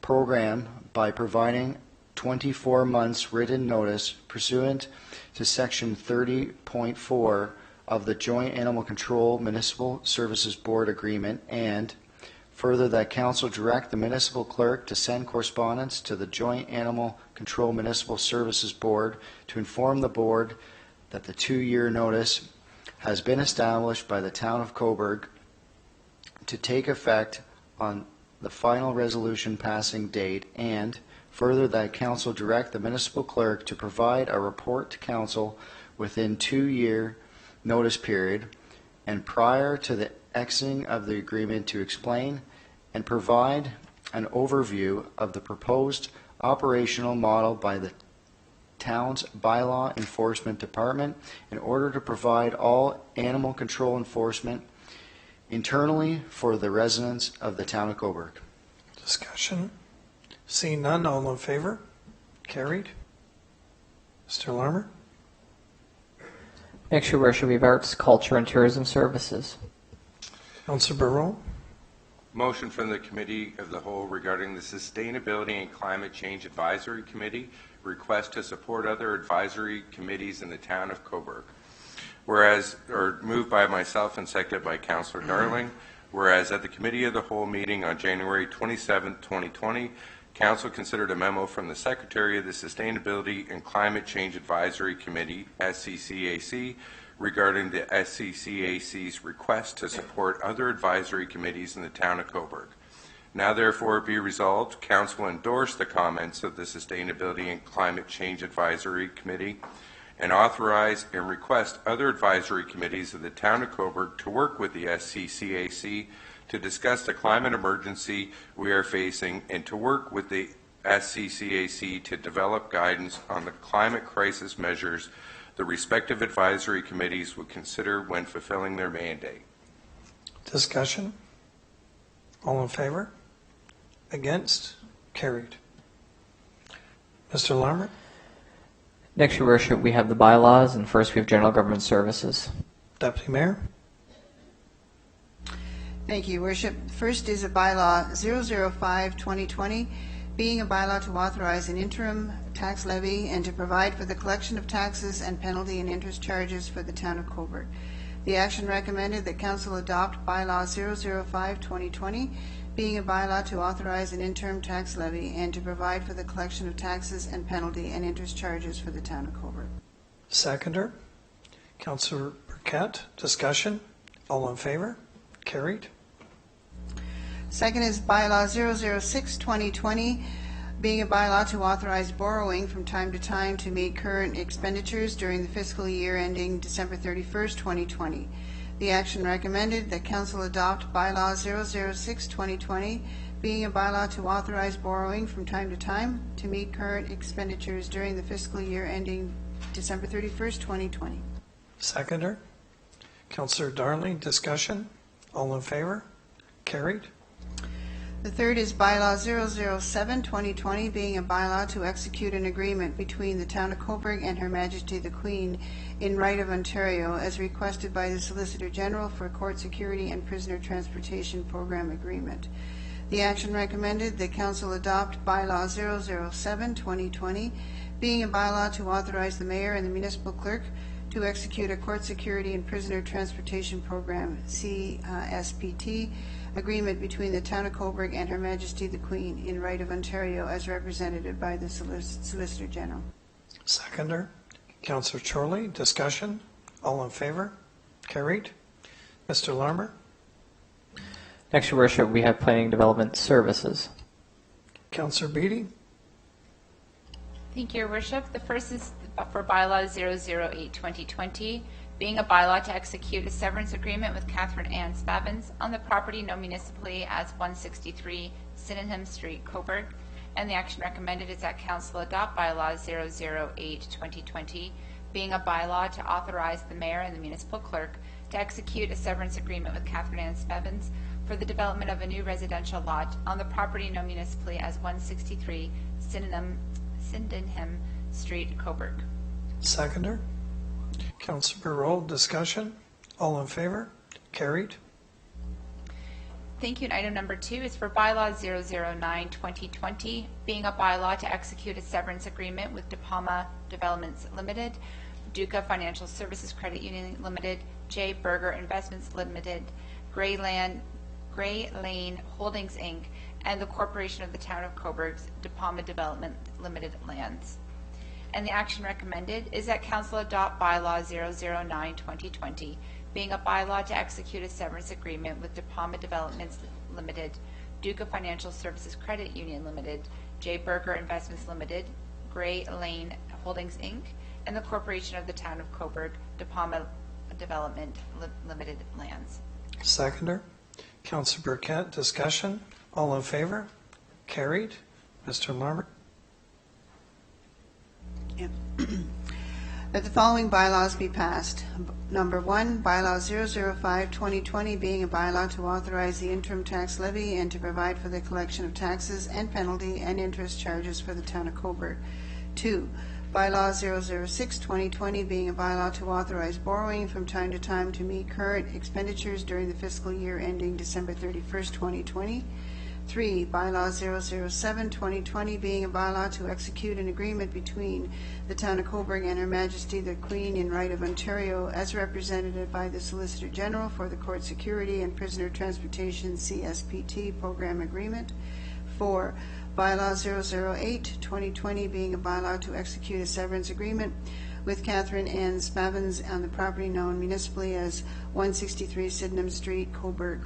program by providing 24 months written notice pursuant to Section 30.4 of the Joint Animal Control Municipal Services Board Agreement, and further that Council direct the Municipal Clerk to send correspondence to the Joint Animal Control Municipal Services Board to inform the Board that the 2-year notice has been established by the Town of Cobourg to take effect on the final resolution passing date, and further that Council direct the Municipal Clerk to provide a report to Council within 2-year notice period and prior to the exiting of the agreement to explain and provide an overview of the proposed operational model by the town's bylaw enforcement department in order to provide all animal control enforcement internally for the residents of the Town of Cobourg. Discussion? Seeing none, all in favor? Carried. Mr. Larmer? Next, Your Worship, we have Arts, Culture, and Tourism Services. Councilor Barreau? Motion from the Committee of the Whole regarding the Sustainability and Climate Change Advisory Committee request to support other advisory committees in the Town of Cobourg. Whereas, or moved by myself and seconded by Councillor Darling, whereas at the Committee of the Whole meeting on January 27, 2020, Council considered a memo from the Secretary of the Sustainability and Climate Change Advisory Committee, SCCAC, regarding the SCCAC's request to support other advisory committees in the Town of Cobourg. Now therefore be resolved, Council endorse the comments of the Sustainability and Climate Change Advisory Committee and authorize and request other advisory committees of the Town of Cobourg to work with the SCCAC to discuss the climate emergency we are facing and to work with the SCCAC to develop guidance on the climate crisis measures the respective advisory committees would consider when fulfilling their mandate. Discussion? All in favor? Against? Carried. Mr. Larmer? Next, Your Worship, we have the bylaws, and first we have General Government Services. Deputy Mayor? Thank you, Worship. First is a bylaw 005-2020, being a bylaw to authorize an interim tax levy and to provide for the collection of taxes and penalty and interest charges for the Town of Cobourg. The action recommended that Council adopt bylaw 005-2020, being a bylaw to authorize an interim tax levy and to provide for the collection of taxes and penalty and interest charges for the Town of Cobourg. Seconder? Councilor Burkett? Discussion? All in favor? Carried. Second is bylaw 006-2020, being a bylaw to authorize borrowing from time to time to meet current expenditures during the fiscal year ending December 31st, 2020. The action recommended that Council adopt Bylaw 006-2020, being a bylaw to authorize borrowing from time to time to meet current expenditures during the fiscal year ending December 31st, 2020. Seconder. Councillor Darling, discussion? All in favor? Carried. The third is Bylaw 007-2020, being a bylaw to execute an agreement between the Town of Cobourg and Her Majesty the Queen in right of Ontario, as requested by the Solicitor General for Court Security and Prisoner Transportation Program Agreement. The action recommended that Council adopt Bylaw 007-2020, being a bylaw to authorize the Mayor and the Municipal Clerk to execute a Court Security and Prisoner Transportation Program, CSPT, agreement between the Town of Cobourg and Her Majesty the Queen in right of Ontario, as represented by the Solicitor General. Seconder. Councillor Chorley, discussion? All in favor? Carried. Mr. Larmer. Next, Your Worship, we have Planning Development Services. Councillor Beattie. Thank you, Your Worship. The first is for Bylaw 008-2020, being a bylaw to execute a severance agreement with Catherine Ann Spavins on the property known municipally as 163 Sydenham Street, Cobourg. And the action recommended is that Council adopt Bylaw 008-2020, being a bylaw to authorize the Mayor and the Municipal Clerk to execute a severance agreement with Catherine Ann Spavins for the development of a new residential lot on the property known municipally as 163 Sydenham Street, Cobourg. Seconder. Councillor Barrault, discussion? All in favor? Carried. Thank you. And item number 2 is for Bylaw 009-2020, being a bylaw to execute a severance agreement with DePalma Developments Limited, Duca Financial Services Credit Union Limited, J. Berger Investments Limited, Gray Lane Holdings Inc., and the Corporation of the Town of Cobourg's DePalma Development Limited lands. And the action recommended is that Council adopt Bylaw 009-2020, being a bylaw to execute a severance agreement with DePalma Developments Limited, Duca Financial Services Credit Union Limited, J. Berger Investments Limited, Gray Lane Holdings Inc., and the Corporation of the Town of Cobourg, DePalma Development Limited lands. Seconder. Councillor Burkett, discussion? All in favor? Carried. Mr. Larmer. That the following bylaws be passed. Number 1, Bylaw 005-2020, being a bylaw to authorize the interim tax levy and to provide for the collection of taxes and penalty and interest charges for the Town of Cobourg. 2, Bylaw 006-2020, being a bylaw to authorize borrowing from time to time to meet current expenditures during the fiscal year ending December 31st, 2020. 3, Bylaw 007-2020, being a bylaw to execute an agreement between the Town of Cobourg and Her Majesty the Queen in right of Ontario, as represented by the Solicitor General for the Court Security and Prisoner Transportation CSPT Program Agreement. 4, Bylaw 008-2020, being a bylaw to execute a severance agreement with Catherine Ann Spavins on the property known municipally as 163 Sydenham Street, Cobourg.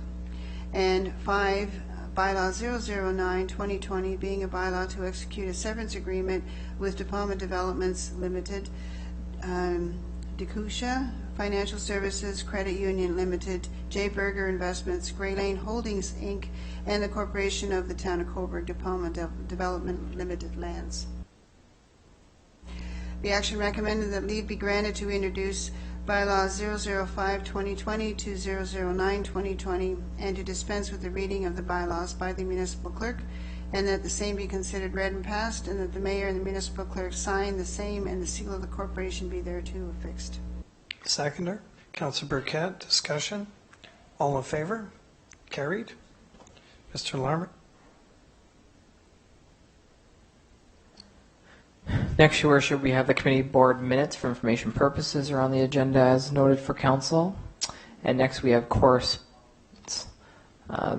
And 5, Bylaw 009-2020, being a bylaw to execute a severance agreement with DePalma Developments Limited, Decucia Financial Services Credit Union Limited, J. Berger Investments, Gray Lane Holdings Inc., and the Corporation of the Town of Cobourg, DePalma Development Limited lands. The action recommended that leave be granted to introduce Bylaw 005-2020 to 009-2020 and to dispense with the reading of the bylaws by the municipal clerk, and that the same be considered read and passed, and that the mayor and the municipal clerk sign the same and the seal of the corporation be thereto affixed. Seconder. Councillor Burkett, discussion? All in favor? Carried. Mr. Larmer. Next, Your Worship, we have the committee board minutes for information purposes are on the agenda as noted for council. And next we have correspondence.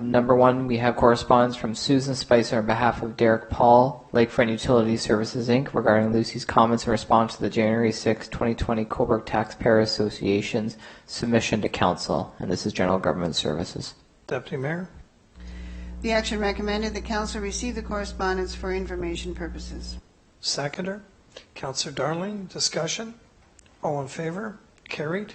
Number 1, we have correspondence from Susan Spicer on behalf of Derek Paul, Lakefront Utility Services, Inc., regarding Lucy's comments in response to the January 6, 2020 Cobourg Taxpayer Association's submission to council. And this is General Government Services. Deputy Mayor. The action recommended that council receive the correspondence for information purposes. Seconder, Councillor Darling, discussion? All in favor? Carried.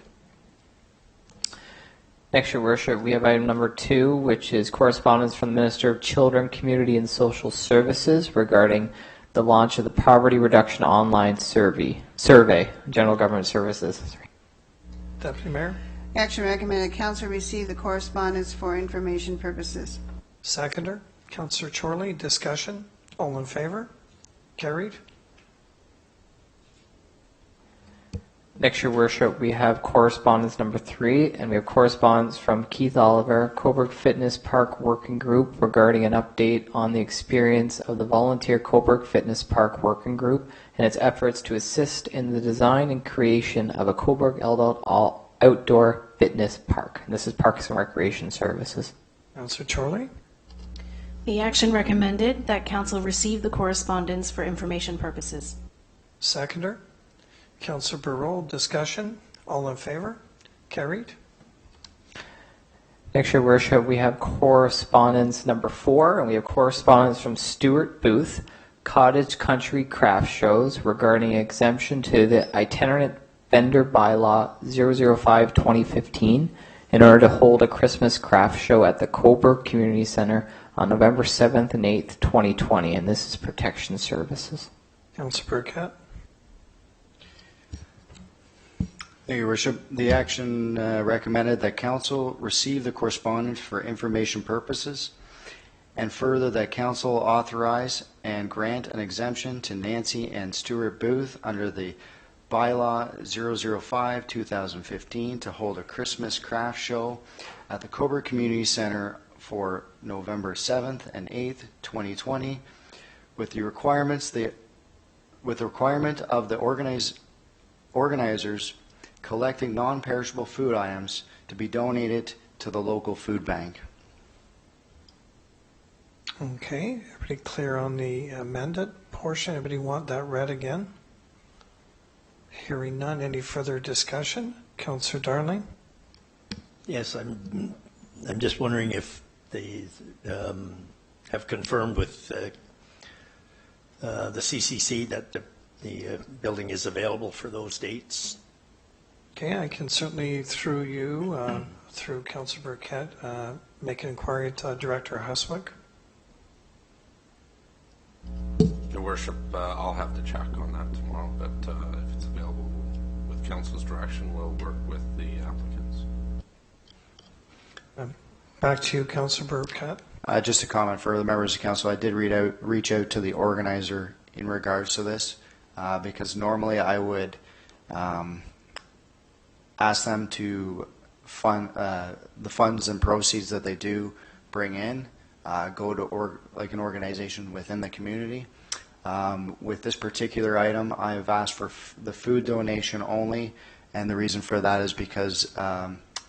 Next, Your Worship, we have item number 2, which is correspondence from the Minister of Children, Community and Social Services regarding the launch of the Poverty Reduction Online Survey, General Government Services. Deputy Mayor. Action recommended that council receive the correspondence for information purposes. Seconder, Councillor Chorley, discussion? All in favor? Carried. Next, Your Worship, we have correspondence number 3, and we have correspondence from Keith Oliver, Cobourg Fitness Park Working Group, regarding an update on the experience of the volunteer Cobourg Fitness Park Working Group and its efforts to assist in the design and creation of a Cobourg outdoor fitness park. And this is Parks and Recreation Services. Councillor Chorley. The action recommended that council receive the correspondence for information purposes. Seconder, Councillor Burrell, discussion? All in favor? Carried. Next, Your Worship, we have correspondence number 4, and we have correspondence from Stuart Booth, Cottage Country Craft Shows, regarding exemption to the itinerant vendor bylaw 005-2015 in order to hold a Christmas craft show at the Cobourg Community Centre on November 7th and 8th, 2020, and this is Protection Services. Councillor Burkett. Thank you, Your Worship. The action recommended that council receive the correspondence for information purposes, and further that council authorize and grant an exemption to Nancy and Stuart Booth under the bylaw 005-2015 to hold a Christmas craft show at the Cobourg Community Centre for November 7th and 8th, 2020, with the requirement of the organizers collecting non-perishable food items to be donated to the local food bank. Okay, everybody clear on the amended portion? Anybody want that read again? Hearing none, any further discussion? Councillor Darling? Yes, I'm just wondering if they have confirmed with the CCC that the building is available for those dates. Okay, I can certainly, through you, through Councillor Burkett, make an inquiry to Director Huswick. Your Worship, I'll have to check on that tomorrow, but if it's available with Council's direction, we'll work with the applicants. Back to you, Councillor Burkett. Just a comment for the members of council. I did reach out to the organizer in regards to this because normally I would ask them to fund the funds and proceeds that they do bring in go to like an organization within the community. With this particular item, I've asked for the food donation only, and the reason for that is because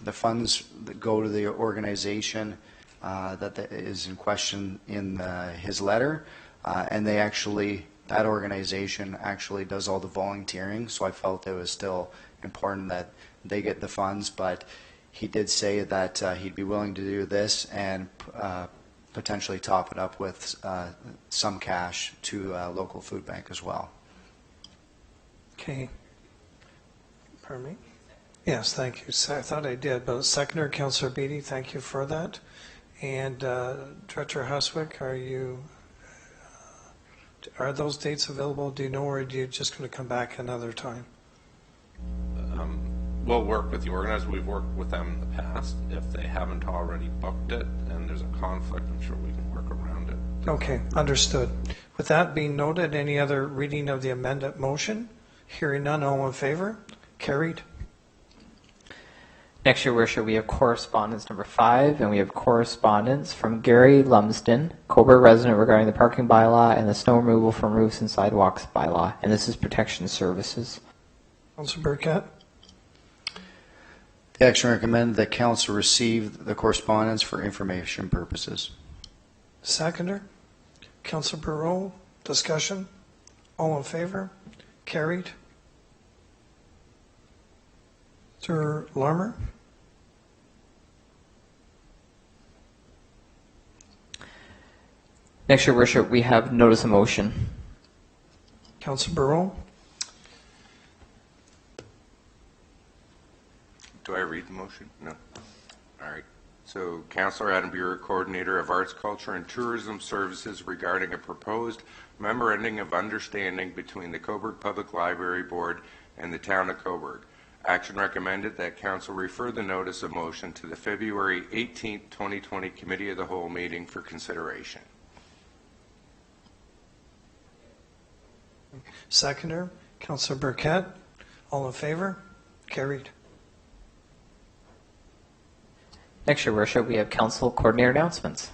the funds that go to the organization that is in question in his letter, and that organization actually does all the volunteering, so I felt it was still important that they get the funds, but he did say that he'd be willing to do this and potentially top it up with some cash to local food bank as well. Okay. Pardon me? Yes, thank you. I thought I did, but seconder, Councillor Beattie, thank you for that. And Director Huswick, are those dates available? Do you know, or are you just going to come back another time? We'll work with the organizers. We've worked with them in the past. If they haven't already booked it and there's a conflict, I'm sure we can work around it. Okay, understood. With that being noted, any other reading of the amended motion? Hearing none, all in favor? Carried. Next, Your Worship, we have correspondence number 5, and we have correspondence from Gary Lumsden, Cobourg Resident, regarding the parking bylaw and the snow removal from roofs and sidewalks bylaw, and this is Protection Services. Councillor Burkett. The action recommended that council receive the correspondence for information purposes. Seconder. Councillor Perot, discussion? All in favor? Carried. Sir Larmer. Next, Your Worship, we have notice of motion. Councillor Burrow. Do I read the motion? No. All right. So, Councillor Adam Buer, Coordinator of Arts, Culture and Tourism Services, regarding a proposed memorandum of understanding between the Cobourg Public Library Board and the Town of Cobourg. Action recommended that Council refer the notice of motion to the February 18, 2020 Committee of the Whole meeting for consideration. Seconder, Councillor Burkett. All in favor? Carried. Next, Your Worship, we have Council Coordinator announcements.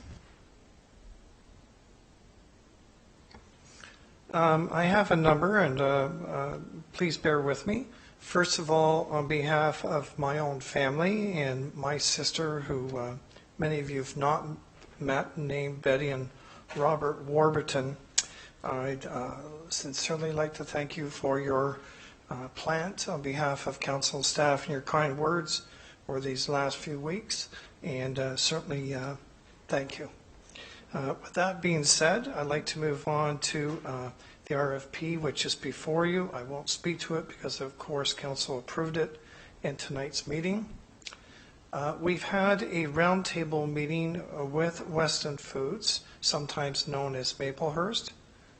I have a number, and please bear with me. First of all, on behalf of my own family and my sister, who many of you have not met, named Betty and Robert Warburton, I'd sincerely like to thank you for your plant on behalf of council staff and your kind words for these last few weeks, and certainly thank you. With that being said, I'd like to move on to the RFP, which is before you. I won't speak to it because, of course, council approved it in tonight's meeting. We've had a roundtable meeting with Weston Foods, sometimes known as Maplehurst.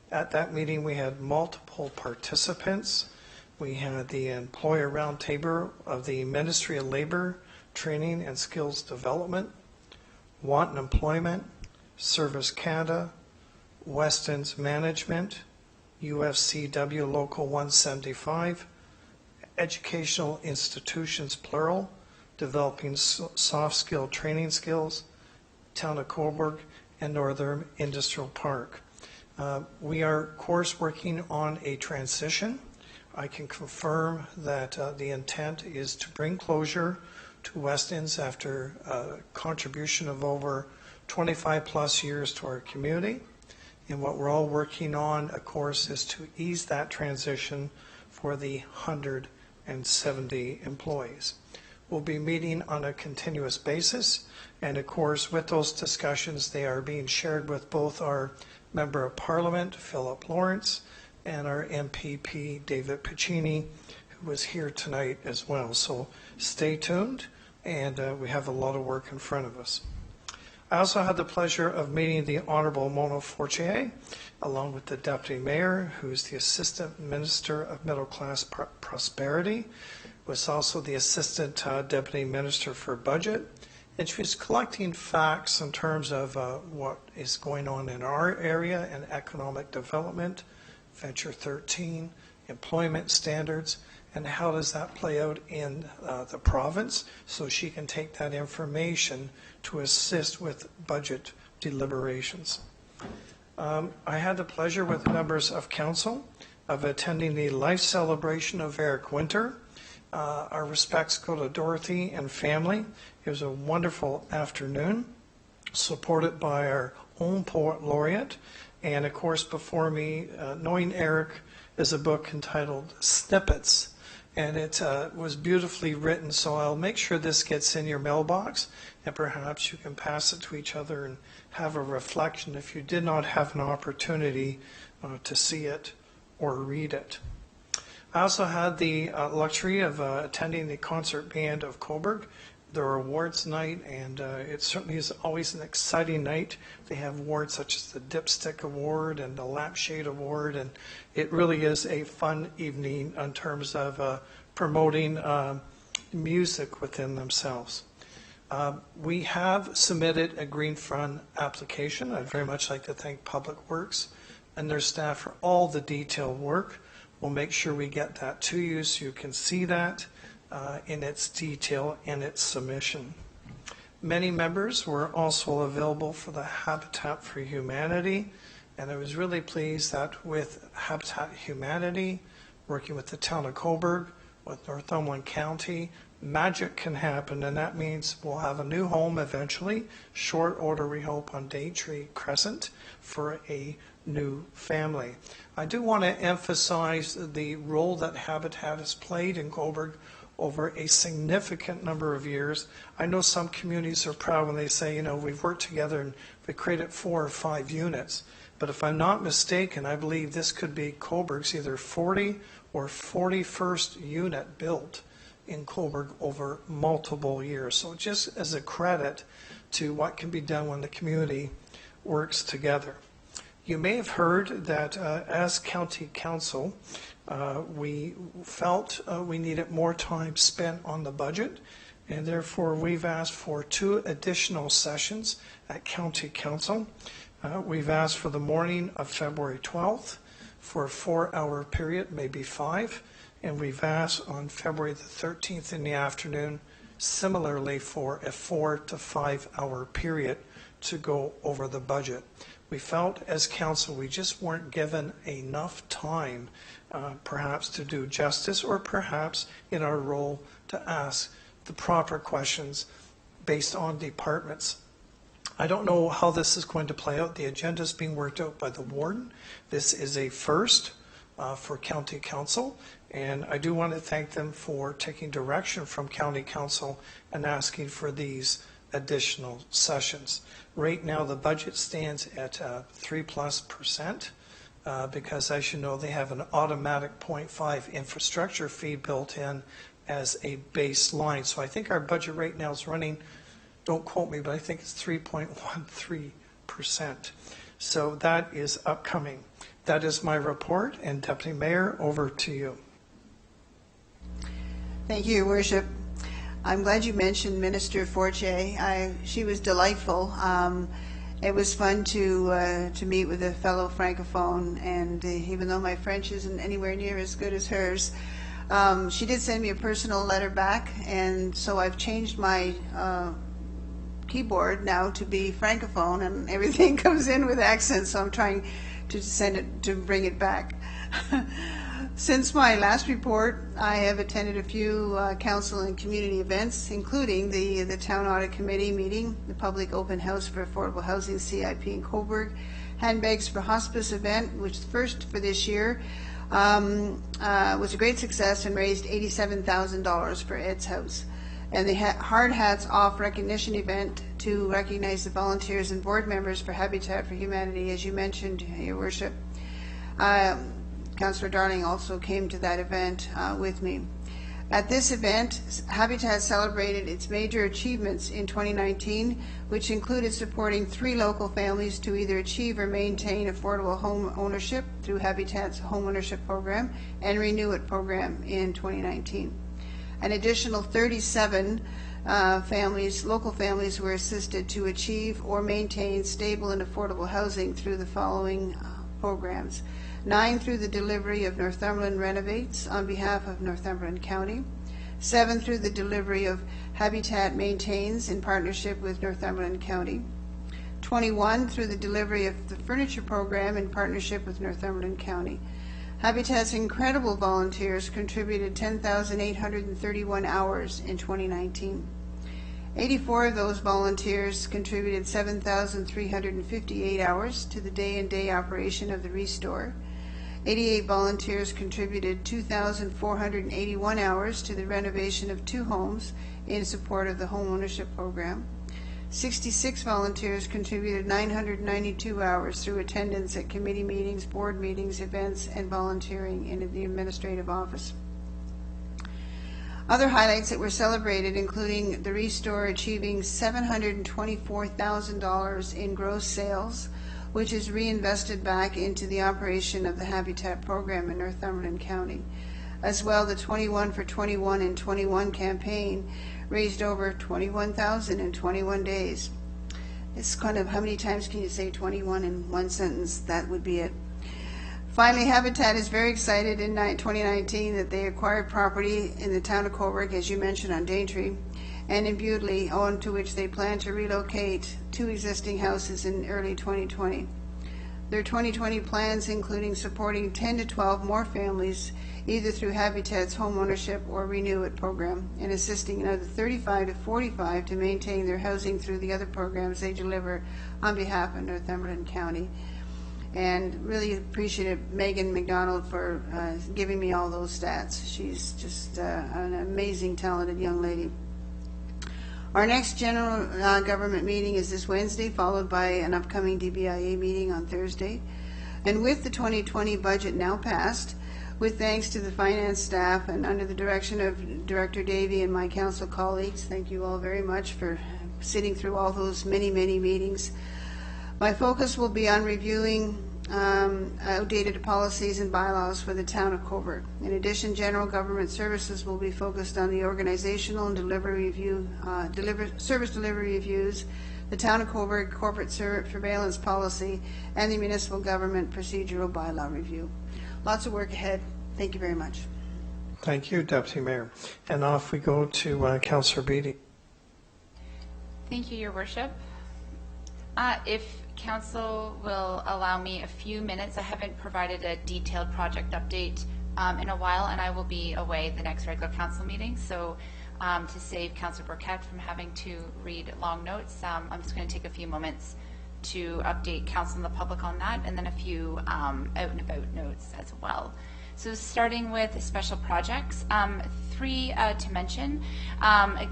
At that meeting, we had multiple participants. We had the employer roundtable of the Ministry of Labor, Training and Skills Development, Want Employment, Service Canada, Weston's Management, UFCW Local 175, Educational Institutions Plural, Developing Soft Skill Training Skills, Town of Cobourg, and Northern Industrial Park. We are, of course, working on a transition. I can confirm that the intent is to bring closure to Weston's after a contribution of over 25 plus years to our community. And what we're all working on, of course, is to ease that transition for the 170 employees. We'll be meeting on a continuous basis. And of course, with those discussions, they are being shared with both our Member of Parliament, Philip Lawrence, and our MPP, David Piccini, who was here tonight as well. So stay tuned, and we have a lot of work in front of us. I also had the pleasure of meeting the Honorable Mona Fortier, along with the Deputy Mayor, who's the Assistant Minister of Middle Class Prosperity, was also the Assistant Deputy Minister for Budget, and she was collecting facts in terms of what is going on in our area and economic development, Venture 13, employment standards, and how does that play out in the province, so she can take that information to assist with budget deliberations. I had the pleasure with members of council of attending the life celebration of Eric Winter. Our respects go to Dorothy and family. It was a wonderful afternoon, supported by our own poet laureate. And of course, before me, Knowing Eric is a book entitled Snippets. And it was beautifully written, so I'll make sure this gets in your mailbox, and perhaps you can pass it to each other and have a reflection if you did not have an opportunity to see it or read it. I also had the luxury of attending the concert band of Cobourg, their awards night, and it certainly is always an exciting night. They have awards such as the Dipstick Award and the Lampshade Award, and it really is a fun evening in terms of promoting music within themselves. We have submitted a Green Fund application. I'd very much like to thank Public Works and their staff for all the detailed work. We'll make sure we get that to you so you can see that in its detail and its submission. Many members were also available for the Habitat for Humanity, and I was really pleased that with Habitat Humanity, working with the Town of Cobourg, with Northumberland County, magic can happen, and that means we'll have a new home eventually, short order we hope, on Daintree Crescent for a new family. I do want to emphasize the role that Habitat has played in Cobourg over a significant number of years. I know some communities are proud when they say, you know, we've worked together and we created 4 or 5 units. But if I'm not mistaken, I believe this could be Cobourg's either 40 or 41st unit built in Cobourg over multiple years. So just as a credit to what can be done when the community works together. You may have heard that as County Council, we felt we needed more time spent on the budget, and therefore we've asked for 2 additional sessions at County Council. We've asked for the morning of February 12th for a 4-hour period, maybe 5, and we've asked on February the 13th in the afternoon, similarly for a 4 to 5 hour period to go over the budget. We felt as council we just weren't given enough time perhaps to do justice, or perhaps in our role to ask the proper questions based on departments. I don't know how this is going to play out. The agenda is being worked out by the warden. This is a first for County Council, and I do want to thank them for taking direction from County Council and asking for these additional sessions. Right now the budget stands at 3+%. Because as you know, they have an automatic 0.5 infrastructure fee built in as a baseline. So I think our budget right now is running, don't quote me, but I think it's 3.13%. So that is upcoming. That is my report, and Deputy Mayor, over to you. Thank you, Your Worship. I'm glad you mentioned Minister Fortier. She was delightful. It was fun to meet with a fellow Francophone, and even though my French isn't anywhere near as good as hers, she did send me a personal letter back, and so I've changed my keyboard now to be Francophone, and everything comes in with accents, so I'm trying to send it, to bring it back. Since my last report, I have attended a few council and community events, including the Town Audit Committee meeting, the Public Open House for Affordable Housing CIP in Cobourg, Handbags for Hospice event, which is first for this year, was a great success and raised $87,000 for Ed's House. And the Hard Hats Off recognition event to recognize the volunteers and board members for Habitat for Humanity, as you mentioned, Your Worship. Councillor Darling also came to that event with me. At this event, Habitat celebrated its major achievements in 2019, which included supporting 3 local families to either achieve or maintain affordable home ownership through Habitat's home ownership program and Renew It program in 2019. An additional 37 local families were assisted to achieve or maintain stable and affordable housing through the following programs. 9 through the delivery of Northumberland Renovates on behalf of Northumberland County. 7 through the delivery of Habitat Maintains in partnership with Northumberland County. 21 through the delivery of the Furniture Program in partnership with Northumberland County. Habitat's incredible volunteers contributed 10,831 hours in 2019. 84 of those volunteers contributed 7,358 hours to the day-and-day operation of the Restore. 88 volunteers contributed 2,481 hours to the renovation of 2 homes in support of the home ownership program. 66 volunteers contributed 992 hours through attendance at committee meetings, board meetings, events, and volunteering in the administrative office. Other highlights that were celebrated including the Restore achieving $724,000 in gross sales, which is reinvested back into the operation of the Habitat program in Northumberland County. As well, the 21 for 21 in 21 campaign raised over $21,000 in 21 days. It's kind of, how many times can you say 21 in one sentence? That would be it. Finally, Habitat is very excited in 2019 that they acquired property in the Town of Cobourg, as you mentioned, on Daintree, and in Bewdley, on to which they plan to relocate 2 existing houses in early 2020. Their 2020 plans including supporting 10 to 12 more families, either through Habitat's home ownership or Renew It program, and assisting another 35 to 45 to maintain their housing through the other programs they deliver on behalf of Northumberland County. And really appreciate Megan McDonald for giving me all those stats. She's just an amazing, talented young lady. Our next general government meeting is this Wednesday, followed by an upcoming DBIA meeting on Thursday. And with the 2020 budget now passed, with thanks to the finance staff and under the direction of Director Davey and my council colleagues, thank you all very much for sitting through all those many, many meetings. My focus will be on reviewing outdated policies and bylaws for the Town of Cobourg. In addition, general government services will be focused on the organizational and service delivery reviews, the Town of Cobourg corporate surveillance policy, and the municipal government procedural bylaw review. Lots of work ahead. Thank you very much. Thank you, Deputy Mayor. And off we go to Councillor Beattie. Thank you, Your Worship. If Council will allow me a few minutes, I haven't provided a detailed project update in a while, and I will be away the next regular Council meeting. So to save Councillor Burkett from having to read long notes, I'm just going to take a few moments to update Council and the public on that, and then a few out and about notes as well. So starting with special projects, three to mention.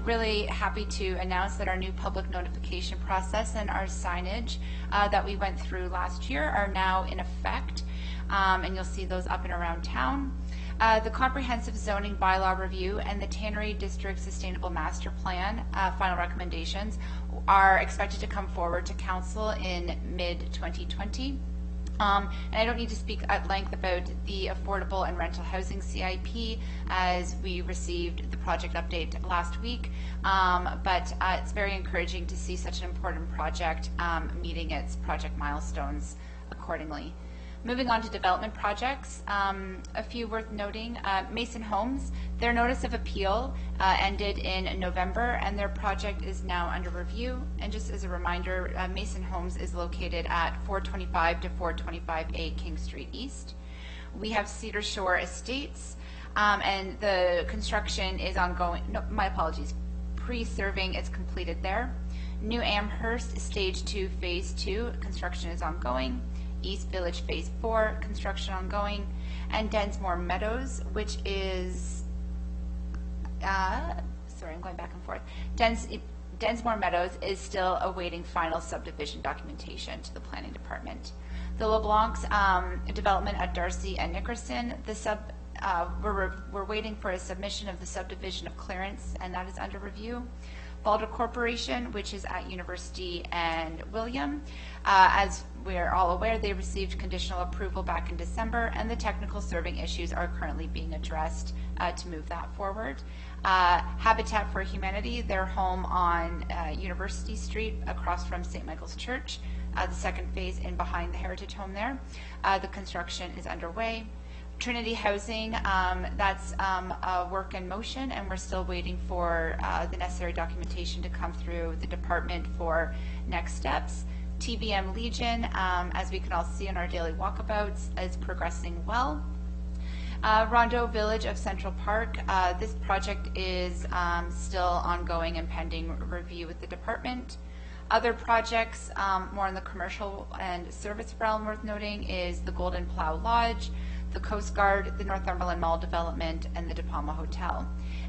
Really happy to announce that our new public notification process and our signage that we went through last year are now in effect, and you'll see those up and around town. The comprehensive zoning bylaw review and the Tannery District Sustainable Master Plan final recommendations are expected to come forward to Council in mid-2020. And I don't need to speak at length about the affordable and rental housing CIP as we received the project update last week, but it's very encouraging to see such an important project meeting its project milestones accordingly. Moving on to development projects, a few worth noting. Mason Homes, their notice of appeal ended in November, and their project is now under review. And just as a reminder, Mason Homes is located at 425 to 425A King Street East. We have Cedar Shore Estates, and the construction is ongoing. No, my apologies. Pre-serving is completed there. New Amherst Stage 2 Phase 2 construction is ongoing. East Village Phase 4, construction ongoing, and Densmore Meadows, which is, sorry, I'm going back and forth. Densmore Meadows is still awaiting final subdivision documentation to the Planning Department. The LeBlanc's development at Darcy and Nickerson, we're waiting for a submission of the subdivision of clearance, and that is under review. Balder Corporation, which is at University and William. As we're all aware, they received conditional approval back in December, and the technical serving issues are currently being addressed to move that forward. Habitat for Humanity, their home on University Street across from St. Michael's Church, the second phase in behind the Heritage Home there. The construction is underway. Trinity Housing, that's a work in motion, and we're still waiting for the necessary documentation to come through the department for next steps. TBM Legion, as we can all see on our daily walkabouts, is progressing well. Rondeau Village of Central Park, this project is still ongoing and pending review with the department. Other projects, more in the commercial and service realm worth noting, is the Golden Plough Lodge, the Coast Guard, the Northumberland Mall development, and the De Palma Hotel.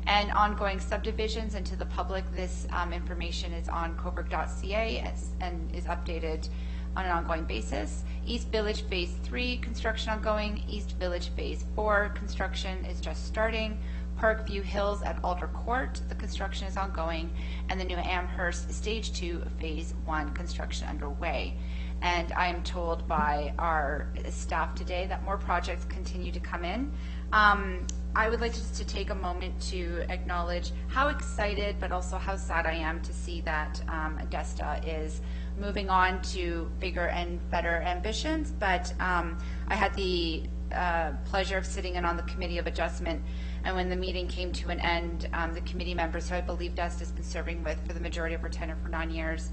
And ongoing subdivisions, and to the public, this information is on cobourg.ca and is updated on an ongoing basis. East Village Phase 3, construction ongoing. East Village Phase 4, construction is just starting. Parkview Hills at Alder Court, the construction is ongoing. And the new Amherst Stage 2, Phase 1, construction underway. And I am told by our staff today that more projects continue to come in. I would like just to take a moment to acknowledge how excited but also how sad I am to see that Desta is moving on to bigger and better ambitions. But I had the pleasure of sitting in on the Committee of Adjustment, and when the meeting came to an end, the committee members who I believe Desta has been serving with for the majority of her tenure for 9 years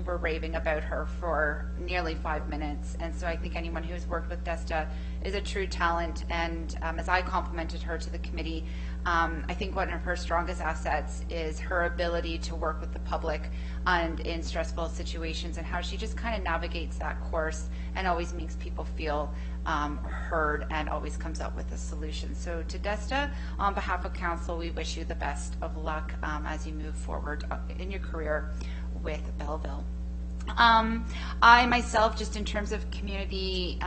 were raving about her for nearly 5 minutes. And so I think anyone who's worked with Desta is a true talent. And as I complimented her to the committee, I think one of her strongest assets is her ability to work with the public and in stressful situations, and how she just kind of navigates that course and always makes people feel heard and always comes up with a solution. So to Desta, on behalf of council, we wish you the best of luck as you move forward in your career with Belleville. I myself, just in terms of community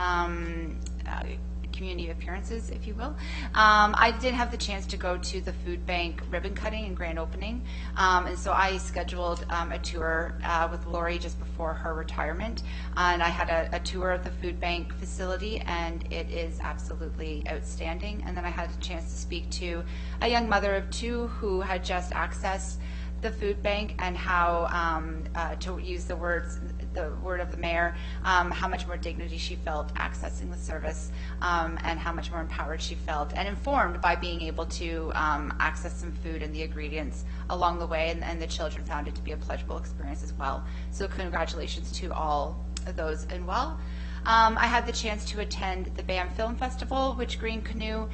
appearances, if you will. I did have the chance to go to the food bank ribbon cutting and grand opening, and so I scheduled a tour with Lori just before her retirement, and I had a tour of the food bank facility, and it is absolutely outstanding. And then I had a chance to speak to a young mother of 2 who had just accessed the food bank, and how, to use the word of the mayor, how much more dignity she felt accessing the service, and how much more empowered she felt and informed by being able to access some food and the ingredients along the way, and the children found it to be a pleasurable experience as well. So congratulations to all of those and well. I had the chance to attend the BAM Film Festival, which Green Canoe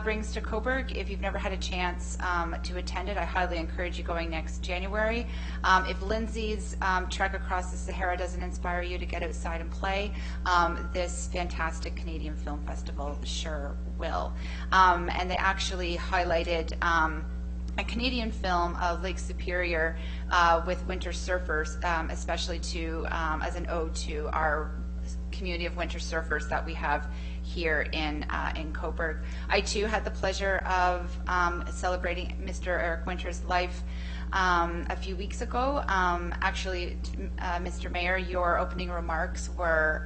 brings to Cobourg. If you've never had a chance to attend it, I highly encourage you going next January. If Lindsey's trek across the Sahara doesn't inspire you to get outside and play, this fantastic Canadian Film Festival sure will. And they actually highlighted a Canadian film of Lake Superior with winter surfers, especially to as an ode to our community of winter surfers that we have here in Cobourg. I too had the pleasure of celebrating Mr. Eric Winter's life a few weeks ago. Actually, Mr. Mayor, your opening remarks were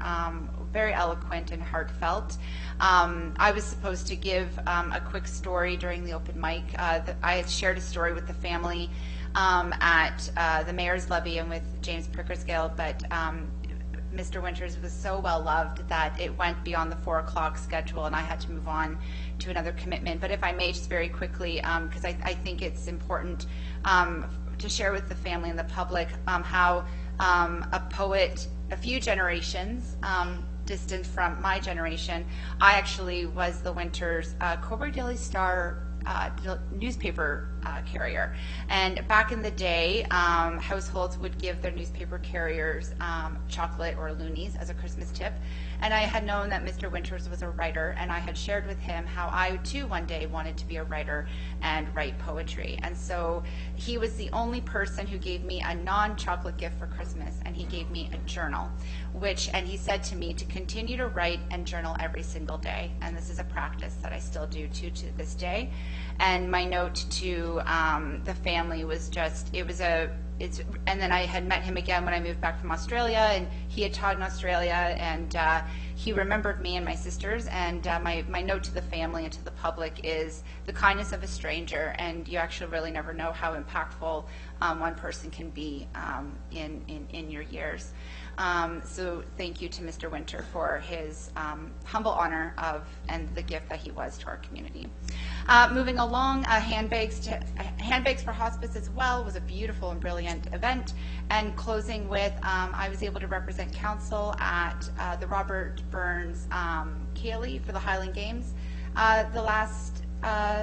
very eloquent and heartfelt. I was supposed to give a quick story during the open mic. I had shared a story with the family at the Mayor's Levy and with James Pickersgill, but Mr. Winters was so well loved that it went beyond the 4 o'clock schedule, and I had to move on to another commitment. But if I may, just very quickly, because I think it's important to share with the family and the public how a poet a few generations distant from my generation, I actually was the Winters Cobourg Daily Star newspaper carrier. And back in the day, households would give their newspaper carriers chocolate or loonies as a Christmas tip. And I had known that Mr. Winters was a writer, and I had shared with him how I too one day wanted to be a writer and write poetry. And so he was the only person who gave me a non-chocolate gift for Christmas, and he gave me a journal, and he said to me to continue to write and journal every single day. And this is a practice that I still do to this day. And my note to the family was just, and then I had met him again when I moved back from Australia, and he had taught in Australia, and he remembered me and my sisters. And my note to the family and to the public is the kindness of a stranger, and you actually really never know how impactful one person can be in your years. So thank you to Mr. Winter for his humble honor of and the gift that he was to our community. Moving along, handbags for hospice as well was a beautiful and brilliant event. And closing with, I was able to represent council at the Robert Burns Cayley for the Highland Games the last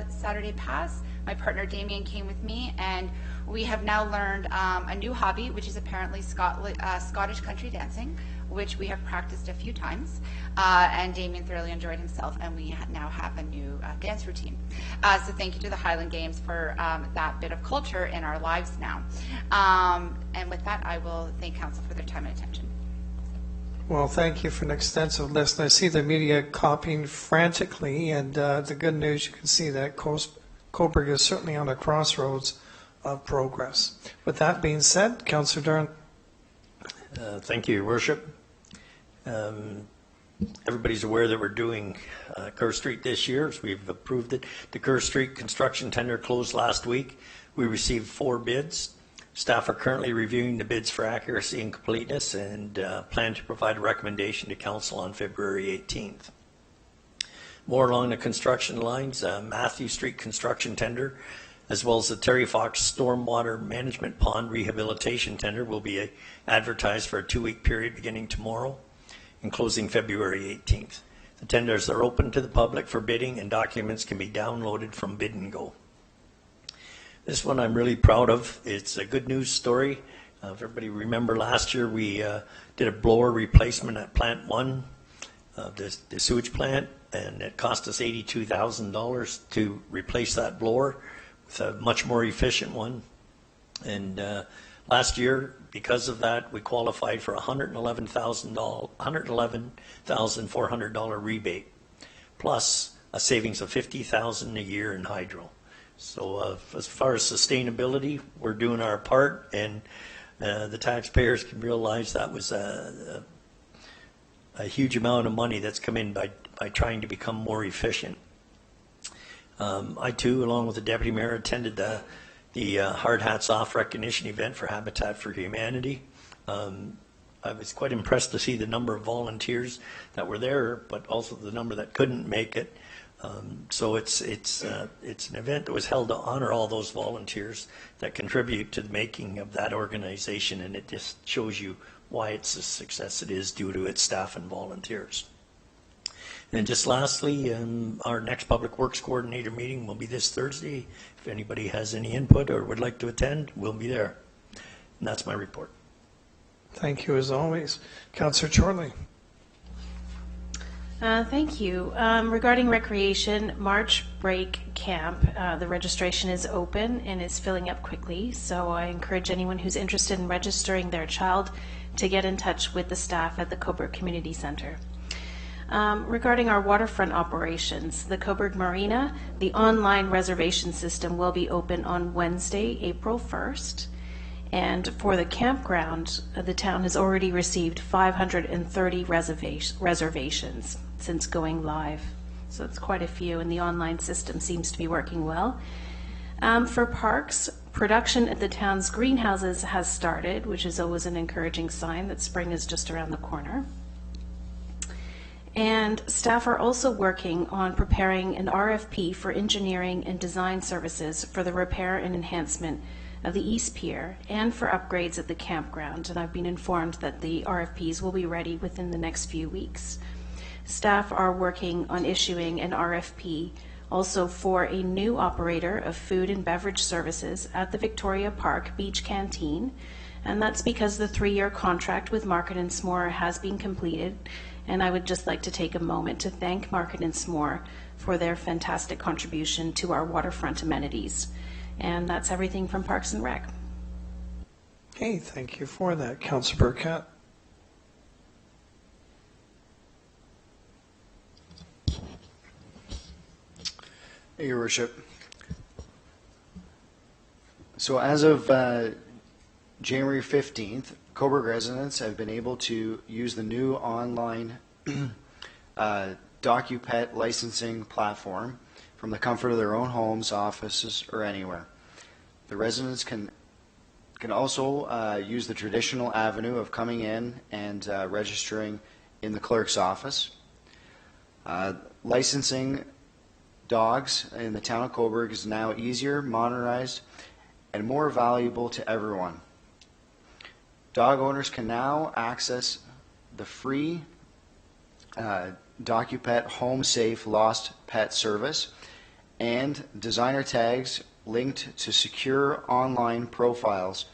Saturday pass. My partner Damien came with me, and we have now learned a new hobby, which is apparently Scottish country dancing, which we have practiced a few times, and Damien thoroughly enjoyed himself, and we now have a new dance routine. So thank you to the Highland Games for that bit of culture in our lives now. And with that, I will thank council for their time and attention. Well, thank you for an extensive list. I see the media copying frantically, and the good news, you can see that Cobourg is certainly on a crossroads of progress. With that being said, Councillor Dern. Thank you, Your Worship. Everybody's aware that we're doing Kerr Street this year, as we've approved it. The Kerr Street construction tender closed last week. We received 4 bids. Staff are currently reviewing the bids for accuracy and completeness, and plan to provide a recommendation to Council on February 18th. More along the construction lines, Matthew Street construction tender. as well as the Terry Fox Stormwater Management Pond Rehabilitation Tender will be advertised for a 2-week period beginning tomorrow and closing February 18th. The tenders are open to the public for bidding, and documents can be downloaded from Bid and Go. This one I'm really proud of. It's a good news story. If everybody remember last year, we did a blower replacement at Plant 1, the sewage plant, and it cost us $82,000 to replace that blower with a much more efficient one. And last year, because of that, we qualified for a $111,400 rebate, plus a savings of $50,000 a year in hydro. So as far as sustainability, we're doing our part, and the taxpayers can realize that was a huge amount of money that's come in by trying to become more efficient. I too, along with the Deputy Mayor, attended the Hard Hats Off recognition event for Habitat for Humanity. I was quite impressed to see the number of volunteers that were there, but also the number that couldn't make it. So it's an event that was held to honor all those volunteers that contribute to the making of that organization, and it just shows you why it's the success it is due to its staff and volunteers. And just lastly, our next Public Works Coordinator meeting will be this Thursday. If anybody has any input or would like to attend, we'll be there. And that's my report. Thank you as always. Councillor Chorley. Thank you. Regarding recreation, March break camp, the registration is open and is filling up quickly. So I encourage anyone who's interested in registering their child to get in touch with the staff at the Cobourg Community Centre. Regarding our waterfront operations, the Cobourg Marina, the online reservation system will be open on Wednesday, April 1st. And for the campground, the town has already received 530 reservations since going live. So it's quite a few, and the online system seems to be working well. For parks, production at the town's greenhouses has started, which is always an encouraging sign that spring is just around the corner. And staff are also working on preparing an RFP for engineering and design services for the repair and enhancement of the East Pier and for upgrades at the campground. And I've been informed that the RFPs will be ready within the next few weeks. Staff are working on issuing an RFP also for a new operator of food and beverage services at the Victoria Park Beach Canteen. And that's because the 3-year contract with Market and S'more has been completed. And I would just like to take a moment to thank Market and S'more for their fantastic contribution to our waterfront amenities. And that's everything from Parks and Rec. Okay, thank you for that. Councillor Burkett. Your Worship. So as of January 15th, Cobourg residents have been able to use the new online DocuPet licensing platform from the comfort of their own homes, offices, or anywhere. The residents can also use the traditional avenue of coming in and registering in the clerk's office. Licensing dogs in the town of Cobourg is now easier, modernized, and more valuable to everyone. Dog owners can now access the free DocuPet Home Safe Lost Pet service and designer tags linked to secure online profiles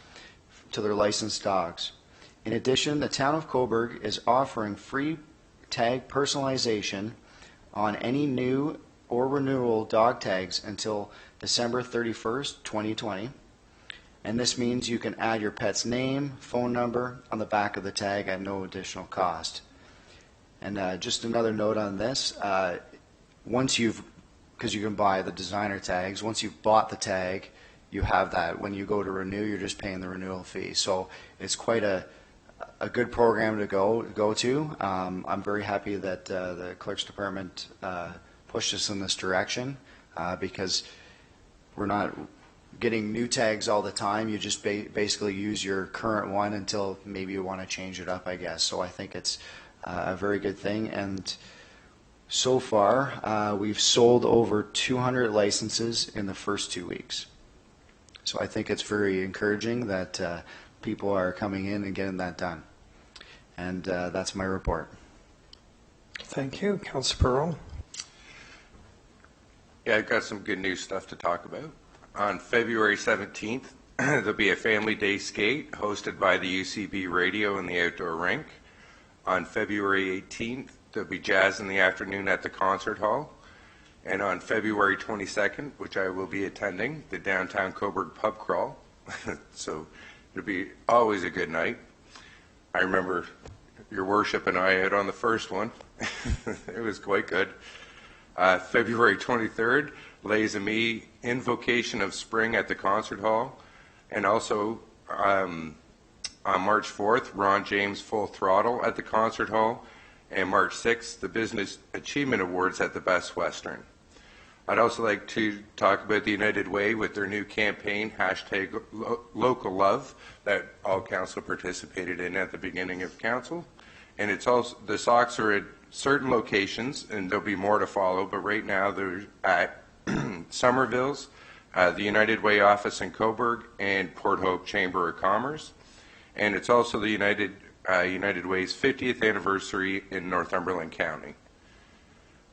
to their licensed dogs. In addition, the town of Cobourg is offering free tag personalization on any new or renewal dog tags until December 31st, 2020. And this means you can add your pet's name, phone number on the back of the tag at no additional cost. And just another note on this, once you've, because you can buy the designer tags, once you've bought the tag, you have that. When you go to renew, you're just paying the renewal fee. So it's quite a good program to go to. I'm very happy that the Clerk's Department pushed us in this direction because we're not getting new tags all the time. You just basically use your current one until maybe you want to change it up, I guess. So I think it's a very good thing. And so far, we've sold over 200 licenses in the first 2 weeks. So I think it's very encouraging that people are coming in and getting that done. And that's my report. Thank you. Councillor Pearl. Yeah, I've got some good news stuff to talk about. On February 17th, there'll be a Family Day skate hosted by the UCB Radio in the outdoor rink. On February 18th, there'll be jazz in the afternoon at the concert hall. And on February 22nd, which I will be attending, the downtown Cobourg pub crawl. So it'll be always a good night. I remember your worship and I out on the first one. It was quite good. February 23rd, Les Amis Invocation of Spring at the concert hall. And also on March 4th, Ron James Full Throttle at the concert hall. And March 6th, the Business Achievement Awards at the Best Western. I'd also like to talk about the United Way with their new campaign, #LocalLove, that all council participated in at the beginning of council. And it's also, the socks are at certain locations, and there'll be more to follow, but right now they're at Somerville's, the United Way office in Cobourg, and Port Hope Chamber of Commerce. And it's also the United Way's 50th anniversary in Northumberland County.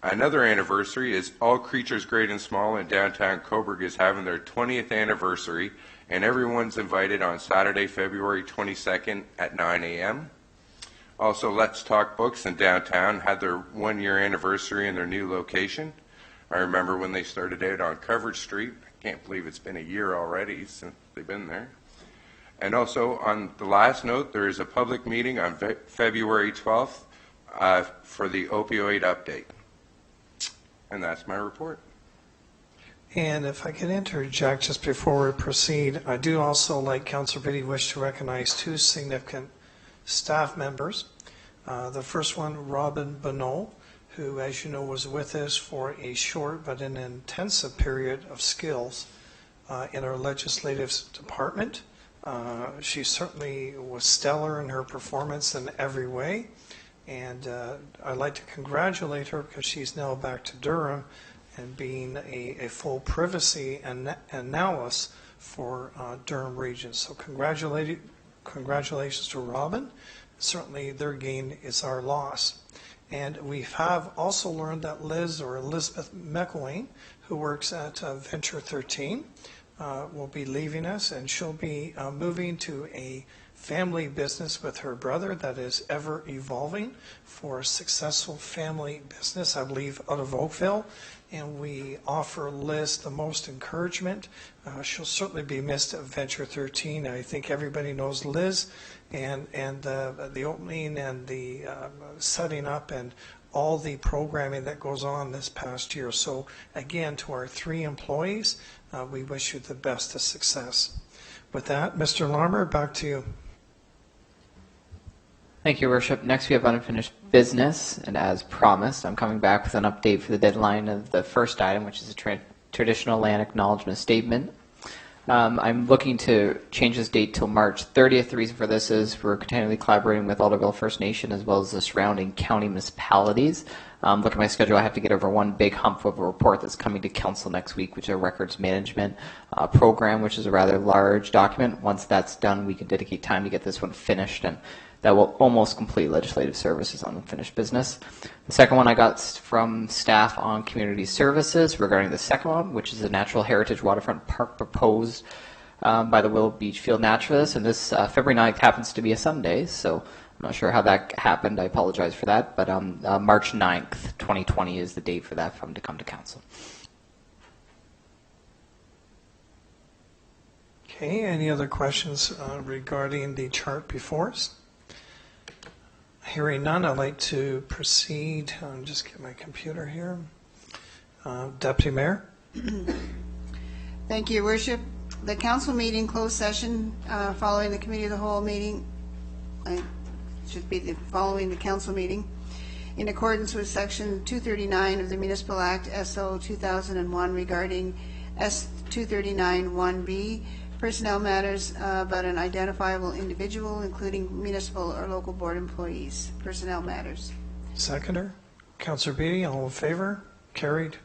Another anniversary is All Creatures Great and Small in downtown Cobourg is having their 20th anniversary, and everyone's invited on Saturday, February 22nd at 9 a.m. Also, Let's Talk Books in downtown had their one-year anniversary in their new location. I remember when they started out on Covered Street. I can't believe it's been a year already since they've been there. And also, on the last note, there is a public meeting on February 12th for the opioid update. And that's my report. And if I could interject just before we proceed, I do also, like Councillor Biddy, wish to recognize two significant staff members. The first one, Robin Bonneau, who, as you know, was with us for a short but an intensive period of skills in our legislative department. She certainly was stellar in her performance in every way. And I'd like to congratulate her because she's now back to Durham and being a full privacy analyst for Durham region. So congratulations to Robin. Certainly their gain is our loss. And we have also learned that Liz, or Elizabeth McElwain, who works at Venture 13, will be leaving us, and she'll be moving to a family business with her brother that is ever evolving for a successful family business, I believe, out of Oakville. And we offer Liz the most encouragement. She'll certainly be missed at Venture 13. I think everybody knows Liz and the opening and the setting up and all the programming that goes on this past year. So again, to our three employees, we wish you the best of success. With that, Mr. Larmer, back to you. Thank you, Worship. Next, we have unfinished business, and as promised, I'm coming back with an update for the deadline of the first item, which is a traditional land acknowledgement statement. I'm looking to change this date till March 30th. The reason for this is we're continually collaborating with Alderville First Nation as well as the surrounding county municipalities. Look at my schedule. I have to get over one big hump of a report that's coming to council next week, which is a records management program, which is a rather large document. Once that's done, we can dedicate time to get this one finished, and that will almost complete legislative services on unfinished business. The second one I got from staff on community services regarding the second one, which is a natural heritage waterfront park proposed by the Willow Beach Field Naturalists. And this February 9th happens to be a Sunday, so I'm not sure how that happened. I apologize for that. But March 9th, 2020 is the date for that to come to council. Okay, any other questions regarding the chart before us? Hearing none, I'd like to proceed. Just get my computer here. Deputy Mayor. Thank you, Your Worship. The council meeting closed session following the committee of the whole meeting should be following the council meeting in accordance with section 239 of the Municipal Act SO 2001 regarding S 239-1B personnel matters about an identifiable individual, including municipal or local board employees. Personnel matters. Seconder. Councillor Beatty, all in favor? Carried.